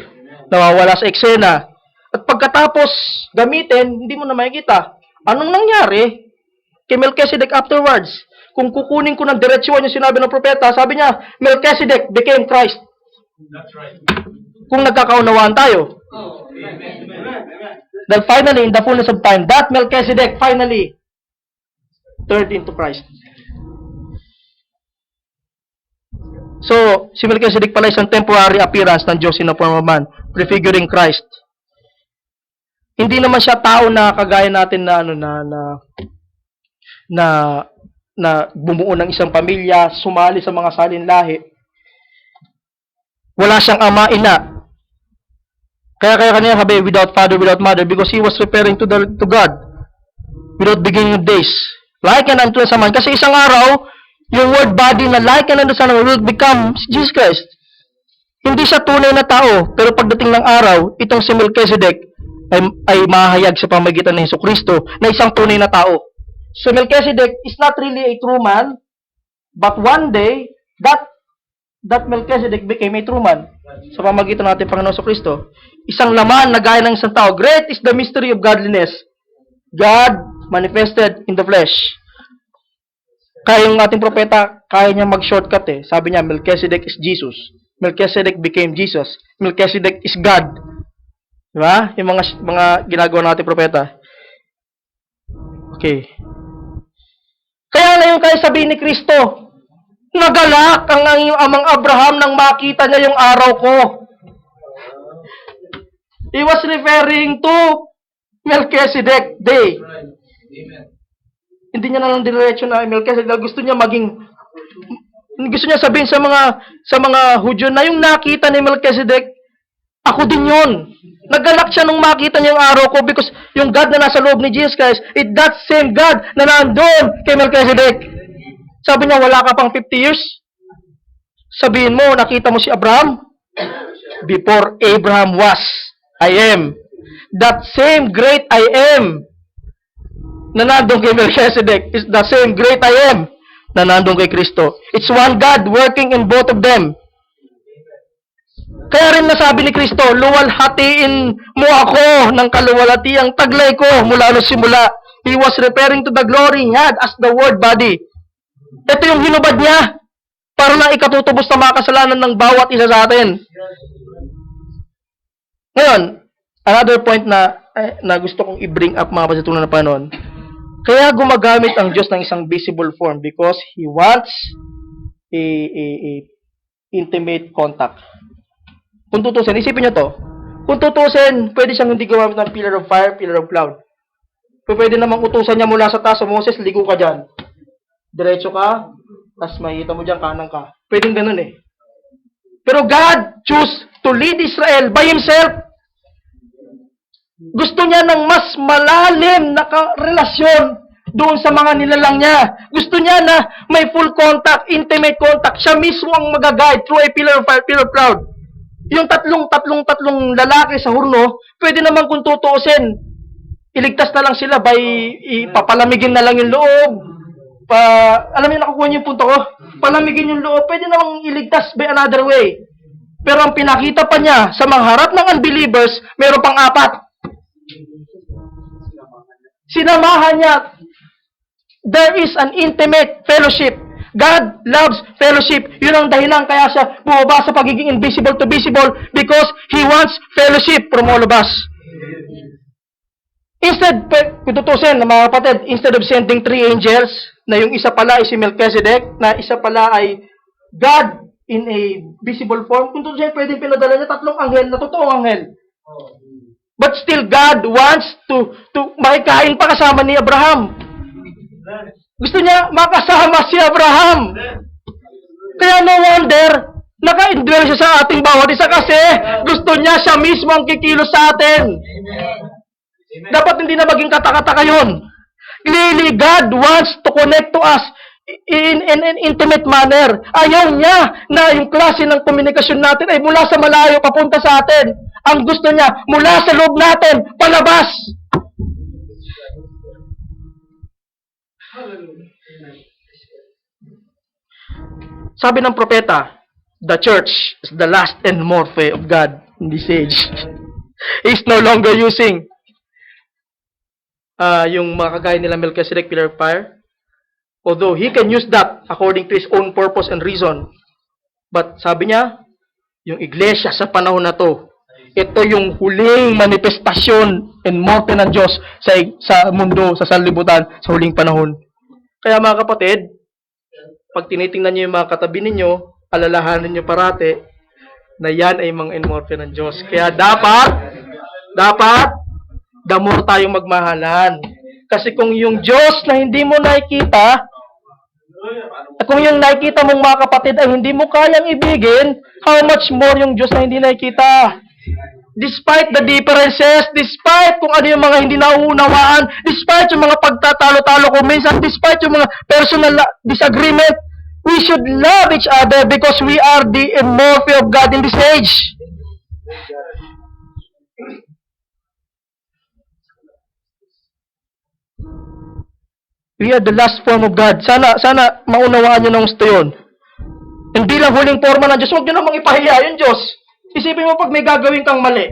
S1: Nawawala sa eksena. At pagkatapos gamitin, hindi mo na makikita. Anong nangyari kay Melchizedek afterwards? Kung kukunin ko ng diretsuhan yung sinabi ng propeta, sabi niya, Melchizedek became Christ.
S2: That's right.
S1: Kung nagkakaunawaan tayo.
S2: Oh, amen. Amen.
S1: Then finally, in the fullness of time, that Melchizedek finally turned into Christ. So, si Melchizedek pala isang temporary appearance ng Diyos in the form of man, prefiguring Christ. Hindi naman siya tao na kagaya natin na bumuo ng isang pamilya, sumali sa mga salinlahi. Wala siyang ama, ina. Kaya kanina sabi, without father, without mother, because he was referring to God, without beginning of days. Like and unto the Son. Kasi isang araw, yung word body na like and unto the Son will become Jesus Christ. Hindi siya tunay na tao, pero pagdating ng araw, itong si Melchizedek ay mahayag sa pamagitan ng Jesucristo na isang tunay na tao. So Melchizedek is not really a true man, but one day, that Melchizedek became a true man sa pamagitan natin Panginoon Jesucristo. Isang laman na gaya ng isang tao. Great is the mystery of godliness. God manifested in the flesh. Kaya yung ating propeta, kaya niya mag-shortcut eh. Sabi niya, Melchizedek is Jesus. Melchizedek became Jesus. Melchizedek is God. Diba? Yung mga ginagawa natin propeta. Okay. Kaya na yung kaya sabihin ni Kristo, nagalak ang iyong amang Abraham nang makita niya yung araw ko. He was referring to Melchizedek Day.
S2: Amen.
S1: Hindi niya na lang diretso na Melchizedek. Gusto niya sabihin sa mga Hudyo na yung nakita ni Melchizedek, ako din yun. Nagalak siya nung makita niya yung araw ko because yung God na nasa loob ni Jesus Christ, it's that same God na nandun kay Melchizedek. Sabi niya, wala ka pang 50 years? Sabihin mo, nakita mo si Abraham? Before Abraham was, I am. That same great I am na nandun kay Melchizedek is the same great I am na nandun kay Kristo. It's one God working in both of them. Kaya rin nasabi ni Kristo, luwalhatiin mo ako ng kaluwalhatiang taglay ko mula ano simula. He was referring to the glory he had as the word body. Ito yung hinubad niya para na ikatutubos na mga kasalanan ng bawat isa sa atin. Ngayon, another point na gusto kong i-bring up mga pasitunan na panon. Kaya gumagamit ang Diyos ng isang visible form because He wants a intimate contact. Kung tutusin, isipin nyo to. Kung tutusin, pwede siyang hindi gumamit ng pillar of fire, pillar of cloud. Pwede namang utusan niya mula sa taas, Moses, ligo ka dyan. Diretso ka, tapos makikita mo dyan, kanan ka. Pwedeng ganun eh. Pero God chose to lead Israel by Himself. Gusto niya ng mas malalim na relasyon doon sa mga nilalang niya. Gusto niya na may full contact, intimate contact. Siya mismo ang mag-guide through a pillar of fire, pillar of cloud. Yung tatlong lalaki sa hurno, pwede naman kung tutuusin, iligtas na lang sila by ipapalamigin na lang yung loob. Alam niyo, nakukuha niyo yung punto ko? Palamigin yung loob, pwede namang iligtas by another way. Pero ang pinakita pa niya sa mga harap ng unbelievers, meron pang 4. Sinamahan niya. There is an intimate fellowship. God loves fellowship. Yun ang dahilan kaya siya bumaba sa pagiging invisible to visible because He wants fellowship from all of us. Instead, kung tutusin na mga kapatid, instead of sending 3 angels, na yung isa pala ay si Melchizedek, na isa pala ay God in a visible form, kung tutusin, pwedeng pinadala niya 3 anghel na totoong anghel. But still, God wants to makikain pa kasama ni Abraham. Gusto niya makasama si Abraham. Kaya no wonder, naka-indwell siya sa ating bawat isa kasi gusto niya siya mismo ang kikilos sa atin. Dapat hindi na maging kata-kata yun. Clearly, God wants to connect to us in an intimate manner. Ayaw niya na yung klase ng komunikasyon natin ay mula sa malayo papunta sa atin. Ang gusto niya, mula sa loob natin, palabas. Sabi ng propeta, the church is the last and morphe of God in this age. He's no longer using yung mga kagaya nila Melchizedek, pillar of fire. Although he can use that according to his own purpose and reason. But sabi niya, yung iglesia sa panahon na to, ito yung huling manifestasyon and morte ng Diyos sa mundo, sa sanlibutan, sa huling panahon. Kaya mga kapatid, pag tinitingnan niyo yung mga katabi ninyo, alalahanin niyo parati na yan ay mga enmorte ng Diyos. Kaya dapat, the more tayong magmahalan. Kasi kung yung Diyos na hindi mo nakikita, at kung yung nakikita mong mga kapatid ay hindi mo kayang ibigin, how much more yung Diyos na hindi nakikita? Despite the differences, despite kung ano yung mga hindi nauunawaan, despite yung mga pagtatalo-talo ko minsan, despite yung mga personal disagreement, we should love each other because we are the morphe of God in this age. We are the last form of God. Sana maunawaan nyo ng gusto yun. Hindi lang huling forma ng Diyos. Huwag nyo namang ipahiya yung Diyos. Isipin mo pag may gagawin kang mali.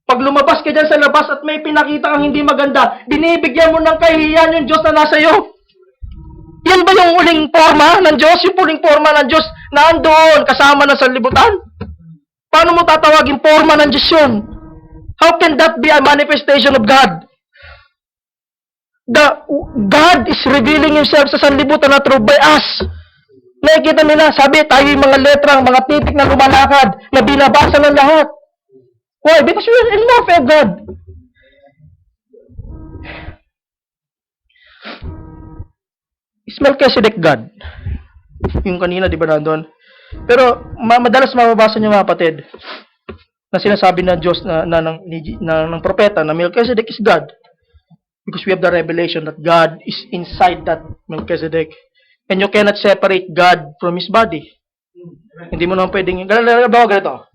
S1: Pag lumabas ka dyan sa labas at may pinakita kang hindi maganda, binibigyan mo ng kahihiyan yung Diyos na nasa iyo. Yan ba yung huling forma ng Diyos? Yung huling forma ng Diyos na andoon kasama ng sanlibutan? Paano mo tatawagin forma ng Diyos yun? How can that be a manifestation of God? God is revealing Himself sa sanlibutan na through by us. Nakikita nila, sabi tayo yung mga letrang, mga titik na lumalakad, na binabasa ng lahat. Why? Because we are in morphe of God. Is Melchizedek God? Yung kanina, di ba nandun? Pero madalas mababasa niyo mga kapatid na sinasabi ng Diyos ng propeta na Melchizedek is God. Because we have the revelation that God is inside that Melchizedek. And you cannot separate God from His body. Hindi mo naman pwedeng... Ganito.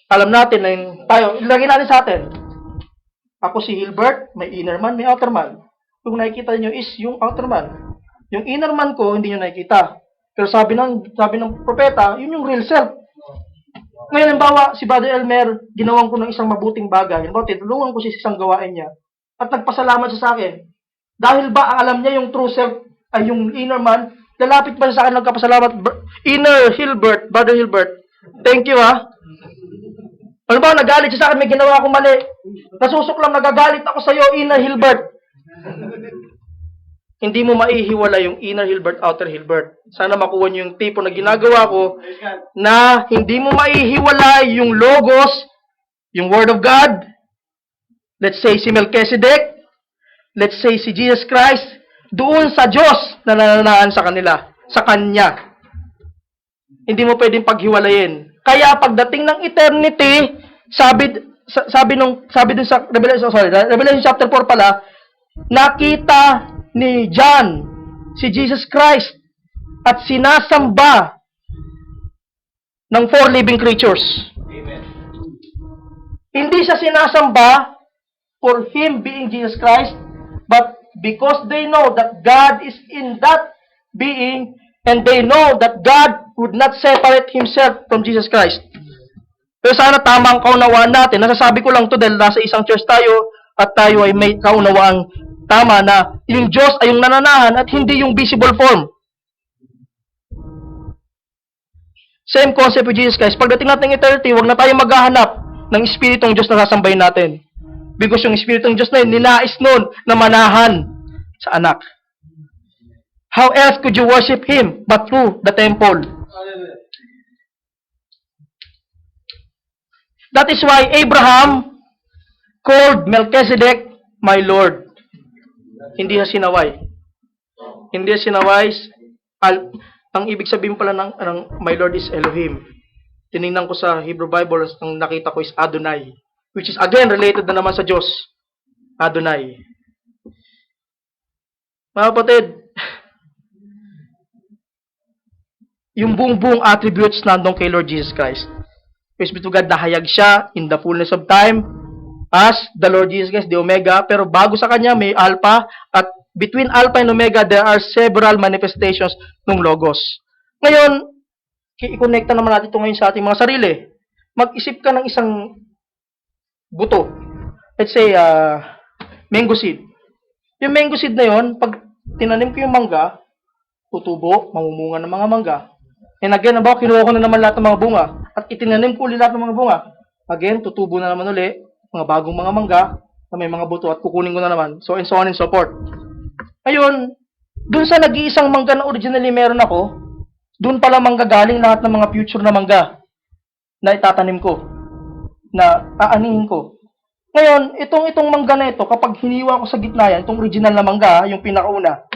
S1: Alam natin na tayo, ilagay natin sa atin. Ako si Hilbert, may inner man, may outer man. Yung nakikita niyo is yung outer man. Yung inner man ko, hindi niyo nakikita. Pero sabi ng propeta, yun yung real self. Ngayon, halimbawa, si Brother Elmer, ginawan ko ng isang mabuting bagay. Halimbawa, tinulungan ko siya sa isang gawain niya. At nagpasalamat siya sa akin. Dahil ba ang alam niya yung true self ay yung inner man, lalapit pa siya sa akin nagkapasalamat. Inner Hilbert, Brother Hilbert, thank you ha. Ano ba, nagalit siya sa akin, may ginawa akong mali. Nasusuklam, nagagalit ako sa iyo, Inner Hilbert. Hindi mo maihiwala yung Inner Hilbert, Outer Hilbert. Sana makuha niyo yung tipo na ginagawa ko na hindi mo maihiwala yung logos, yung Word of God. Let's say si Melchizedek, let's say si Jesus Christ, doon sa Diyos na nananaan sa kanila, sa Kanya. Hindi mo pwedeng paghiwalayin. Kaya pagdating ng eternity, sabi dun sa Revelation chapter 4 pala, nakita ni John si Jesus Christ at sinasamba ng four living creatures.
S2: Amen.
S1: Hindi siya sinasamba for Him being Jesus Christ, but because they know that God is in that being, and they know that God would not separate Himself from Jesus Christ. Pero sana tama ang kaunawaan natin. Nasasabi ko lang to dahil nasa isang church tayo at tayo ay may kaunawaang tama na yung Diyos ay yung nananahan at hindi yung visible form. Same concept with Jesus Christ. Pagdating natin ng eternity, huwag na tayo maghahanap ng Espiritong Diyos na sasambahin natin. Because yung Espiritong Diyos na yun, ninais nun na manahan sa anak. How else could you worship Him but through the temple? That is why Abraham called Melchizedek my Lord. Hindi siya sinaway. Hindi siya sinaway. Ang ibig sabihin pala ng my Lord is Elohim. Tinignan ko sa Hebrew Bible, ang nakita ko is Adonai. Which is again related na naman sa Diyos. Adonai. Mga kapatid, yung buong attributes nandong kay Lord Jesus Christ. Praise be to God, nahayag siya in the fullness of time as the Lord Jesus Christ, the Omega. Pero bago sa kanya, may Alpha. At between Alpha and Omega, there are several manifestations ng Logos. Ngayon, i-connecta naman natin ito ngayon sa ating mga sarili. Mag-isip ka ng isang buto. Let's say, mango seed. Yung mango seed na yon, pag tinanim ko yung mangga, tutubo, mamumunga ng mga mangga. And again, kinuha ko na naman lahat ng mga bunga. At itinanim ko ulit lahat ng mga bunga. Again, tutubo na naman ulit, mga bagong mga mangga, na may mga buto, at kukunin ko na naman. So, and so on and so forth. Ngayon, dun sa nag-iisang mangga na originally meron ako, dun pala manggagaling lahat ng mga future na mangga na itatanim ko, na aanihin ko. Ngayon, itong mangga na ito, kapag hiniwa ko sa gitna yan, itong original na mangga, yung pinakauna,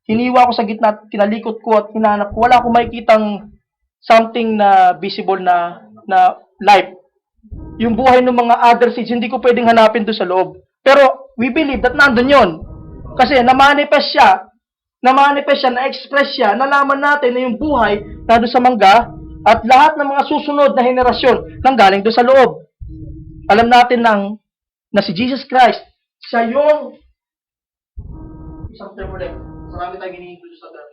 S1: hiniwa ko sa gitna, kinalikot ko at hinanap ko, wala akong makikitang something na visible na life. Yung buhay ng mga other seeds, hindi ko pwedeng hanapin doon sa loob. Pero we believe that nandun yon. Kasi na-manifest siya, na-express siya, nalaman natin na yung buhay nandun sa mangga at lahat ng mga susunod na henerasyon nanggaling doon sa loob. Alam natin na si Jesus Christ, siya yung isang term ulit. Marami tayong ini-include sa term.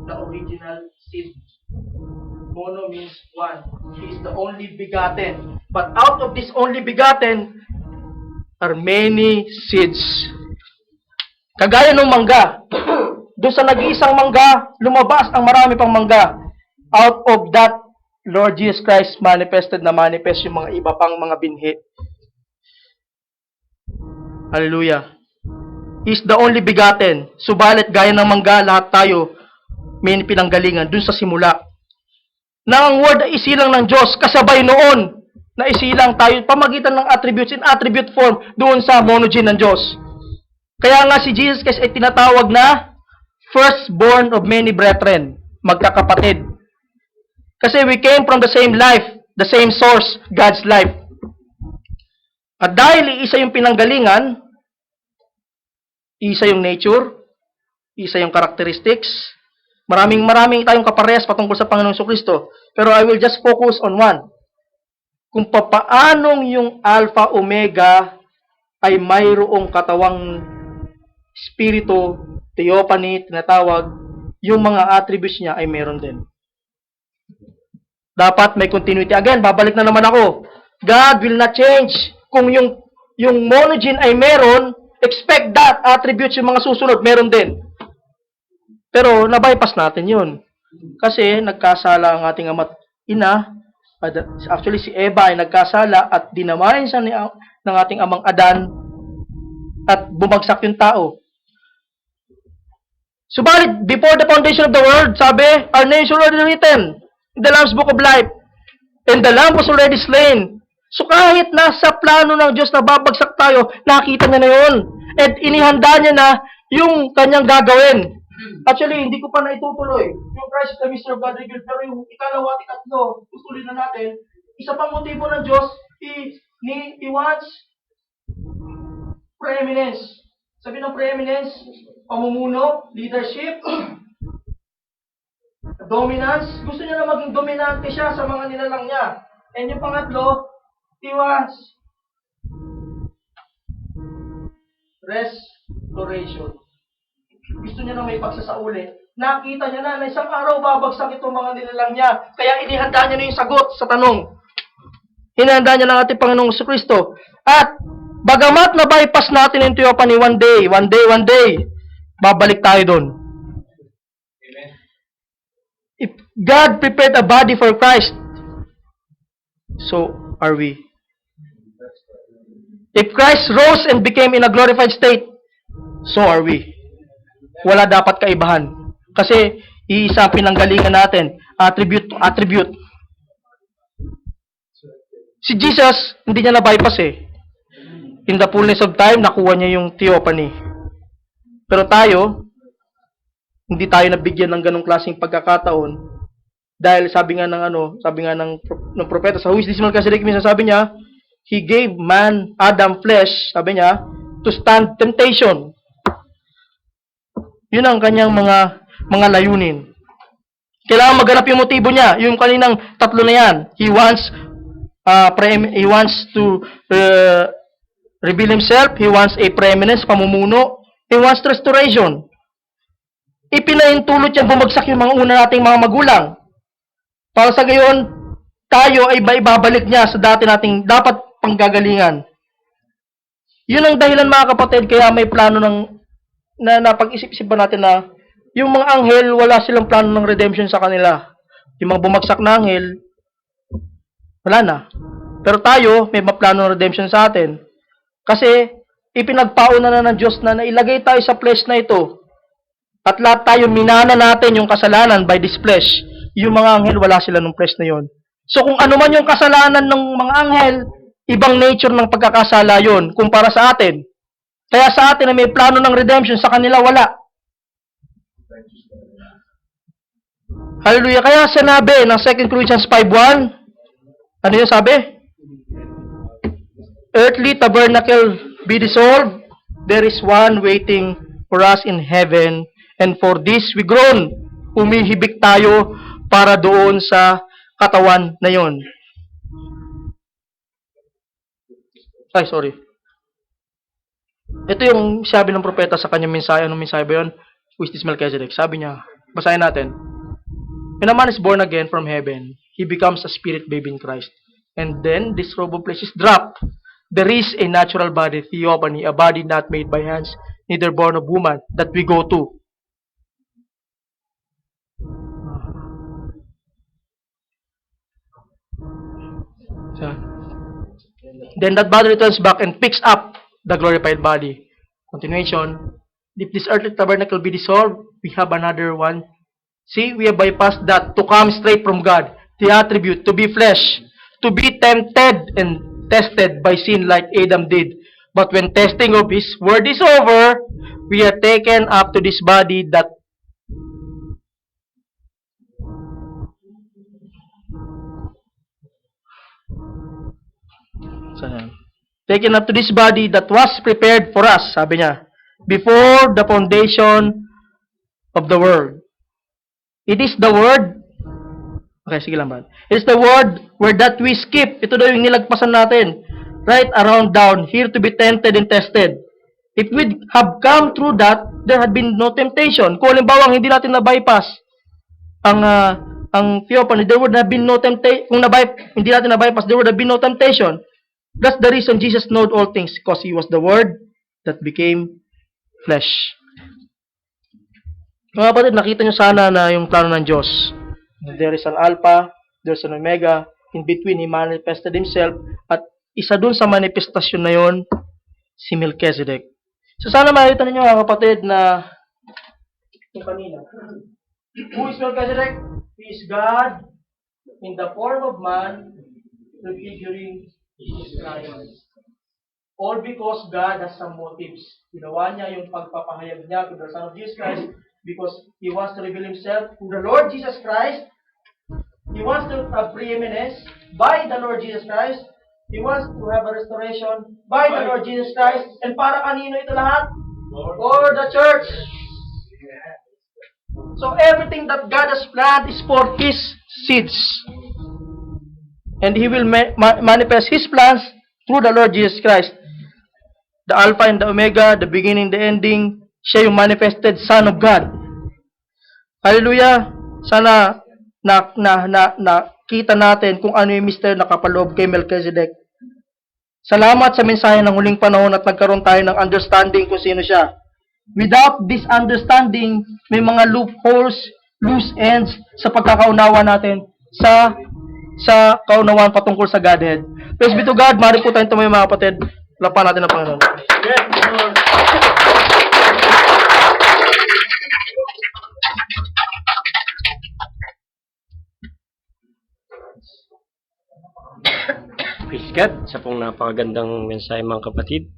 S1: The original seed. Mono means one. He is the only begotten. But out of this only begotten are many seeds. Kagaya ng mangga. Doon sa nag-iisang mangga, lumabas ang marami pang mangga. Out of that, Lord Jesus Christ manifest yung mga iba pang mga binhi. Hallelujah. He is the only begotten. Subalit, gaya ng mangga, lahat tayo may pinanggalingan dun sa simula. Na ang word ay isilang ng Diyos, kasabay noon na isilang tayo pamagitan ng attributes in attribute form doon sa monogene ng Diyos. Kaya nga si Jesus Christ ay tinatawag na firstborn of many brethren, magkakapatid. Kasi we came from the same life, the same source, God's life. At dahil isa yung pinanggalingan, isa yung nature, isa yung characteristics. Maraming tayong kaparehas patungkol sa Panginoong Kristo. Pero I will just focus on one. Kung papaanong yung Alpha Omega ay mayroong katawang spirito, theophany, tinatawag, yung mga attributes niya ay meron din. Dapat may continuity. Again, babalik na naman ako. God will not change. Kung yung monogene ay meron, expect that attributes yung mga susunod, meron din. Pero na-bypass natin yun. Kasi nagkasala ang ating ama't ina. Actually, si Eva ay nagkasala at dinamayan siya ng ating amang Adan at bumagsak yung tao. Subalit, before the foundation of the world, sabi, our names were already written in the Lamb's Book of Life. And the Lamb was already slain. So kahit nasa plano ng Diyos na babagsak tayo, nakita niya na yun. At inihanda niya na yung kanyang gagawin. Actually, hindi ko pa na itutuloy. Yung Christ the Mystery of God revealed, pero yung ikalawa at ikatlo, tutuloy na natin. Isa pang motibo ng Diyos, He wants preeminence. Sabi ng preeminence, pamumuno, leadership, dominance. Gusto niya na maging dominante siya sa mga nilalang niya. And yung pangatlo, he was restoration. Gusto niya na may pagsasauli. Nakita niya na isang araw babagsak itong mga nilalang niya. Kaya inihanda niya na yung sagot sa tanong. Hinahanda niya ng ating Panginoong Kristo. At bagamat na-bypass natin yung theophany one day, babalik tayo doon.
S2: Amen.
S1: If God prepared a body for Christ, so are we. If Christ rose and became in a glorified state, so are we. Wala dapat kaibahan. Kasi, iisa ang pinanggalingan natin. Attribute to attribute. Si Jesus, hindi niya na-bypass eh. In the fullness of time, nakuha niya yung theophany. Pero tayo, hindi tayo nabigyan ng ganong klaseng pagkakataon. Dahil sabi nga ng propeta sa Who is this Melchizedek, minsan sabi niya, He gave man, Adam flesh, sabi niya, to stand temptation. Yun ang kanyang mga layunin. Kailangan maganap yung motibo niya. Yung kaninang tatlo na yan. He wants to reveal himself. He wants a preeminence, pamumuno. He wants restoration. Ipinahintulot yan, bumagsak yung mga una nating mga magulang. Para sa gayon, tayo ay ibabalik niya sa dati nating dapat panggagalingan. Yun ang dahilan mga kapatid, kaya may plano na napag-isip-isipan natin na yung mga anghel, wala silang plano ng redemption sa kanila. Yung mga bumagsak na anghel, wala na. Pero tayo, may plano ng redemption sa atin. Kasi, ipinagpauna na ng Diyos na nailagay tayo sa flesh na ito. At lahat tayo, minana natin yung kasalanan by this flesh. Yung mga anghel, wala sila ng flesh na yon. So, kung ano man yung kasalanan ng mga anghel, ibang nature ng pagkakasala yon kumpara sa atin. Kaya sa atin na may plano ng redemption, sa kanila wala. Hallelujah. Kaya sinabi ng 2 Corinthians 5:1, ano yung sabi? Earthly tabernacle be dissolved, there is one waiting for us in heaven, and for this we groan. Humihibik tayo para doon sa katawan na yon. Ay, sorry. Ito yung sabi ng propeta sa kanyang mensahe. Anong mensahe ba yun? Who is this Melchizedek? Sabi niya, basahin natin. When a man is born again from heaven, he becomes a spirit baby in Christ. And then, this robe of flesh is dropped. There is a natural body, theophany, a body not made by hands, neither born of woman, that we go to. Then that body returns back and picks up the glorified body. Continuation. If this earthly tabernacle be dissolved, we have another one. See, we have bypassed that to come straight from God. The attribute, to be flesh, to be tempted and tested by sin like Adam did. But when testing of His word is over, we are taken up to this body that taken up to this body that was prepared for us, sabi niya, before the foundation of the world. It is the word, okay, sige lang ba? It is the word where that we skip. Ito daw yung nilagpasan natin. Right around down, here to be tempted and tested. If we have come through that, there had been no temptation. Kung halimbawa, hindi natin na-bypass ang theophany, there would have been no temptation. Kung hindi natin na-bypass, there would have been no temptation. That's the reason Jesus knowed all things, because He was the Word that became flesh. Mga kapatid, nakita nyo sana na yung plano ng Diyos. There is an Alpha, there's an Omega, in between He manifested Himself, at isa dun sa manifestasyon na yon, si Melchizedek. So sana makita ninyo mga kapatid na yung kanina. Who is Melchizedek? He is God in the form of man, prefiguring Jesus Christ. All because God has some motives. Ginawa niya yung pagpapahayag niya to the Son of Jesus Christ because He wants to reveal Himself to the Lord Jesus Christ. He wants to have preeminence by the Lord Jesus Christ. He wants to have a restoration by the Lord Jesus Christ. And para kanino ito lahat? For the church. So everything that God has planned is for His seeds. And He will manifest His plans through the Lord Jesus Christ. The Alpha and the Omega, the beginning, the ending. Siya yung manifested Son of God. Hallelujah! Sana nakita natin kung ano yung mister na kapaloob kay Melchizedek. Salamat sa mensahe ng huling panahon at nagkaroon tayo ng understanding kung sino siya. Without this understanding, may mga loopholes, loose ends sa pagkakaunawa natin sa kaunawaan patungkol sa Godhead. Praise be to God. Mari po tayong tumayo mga kapatid. Lapan natin ang Panginoon.
S3: Praise God sa pong napakagandang mensahe mga kapatid.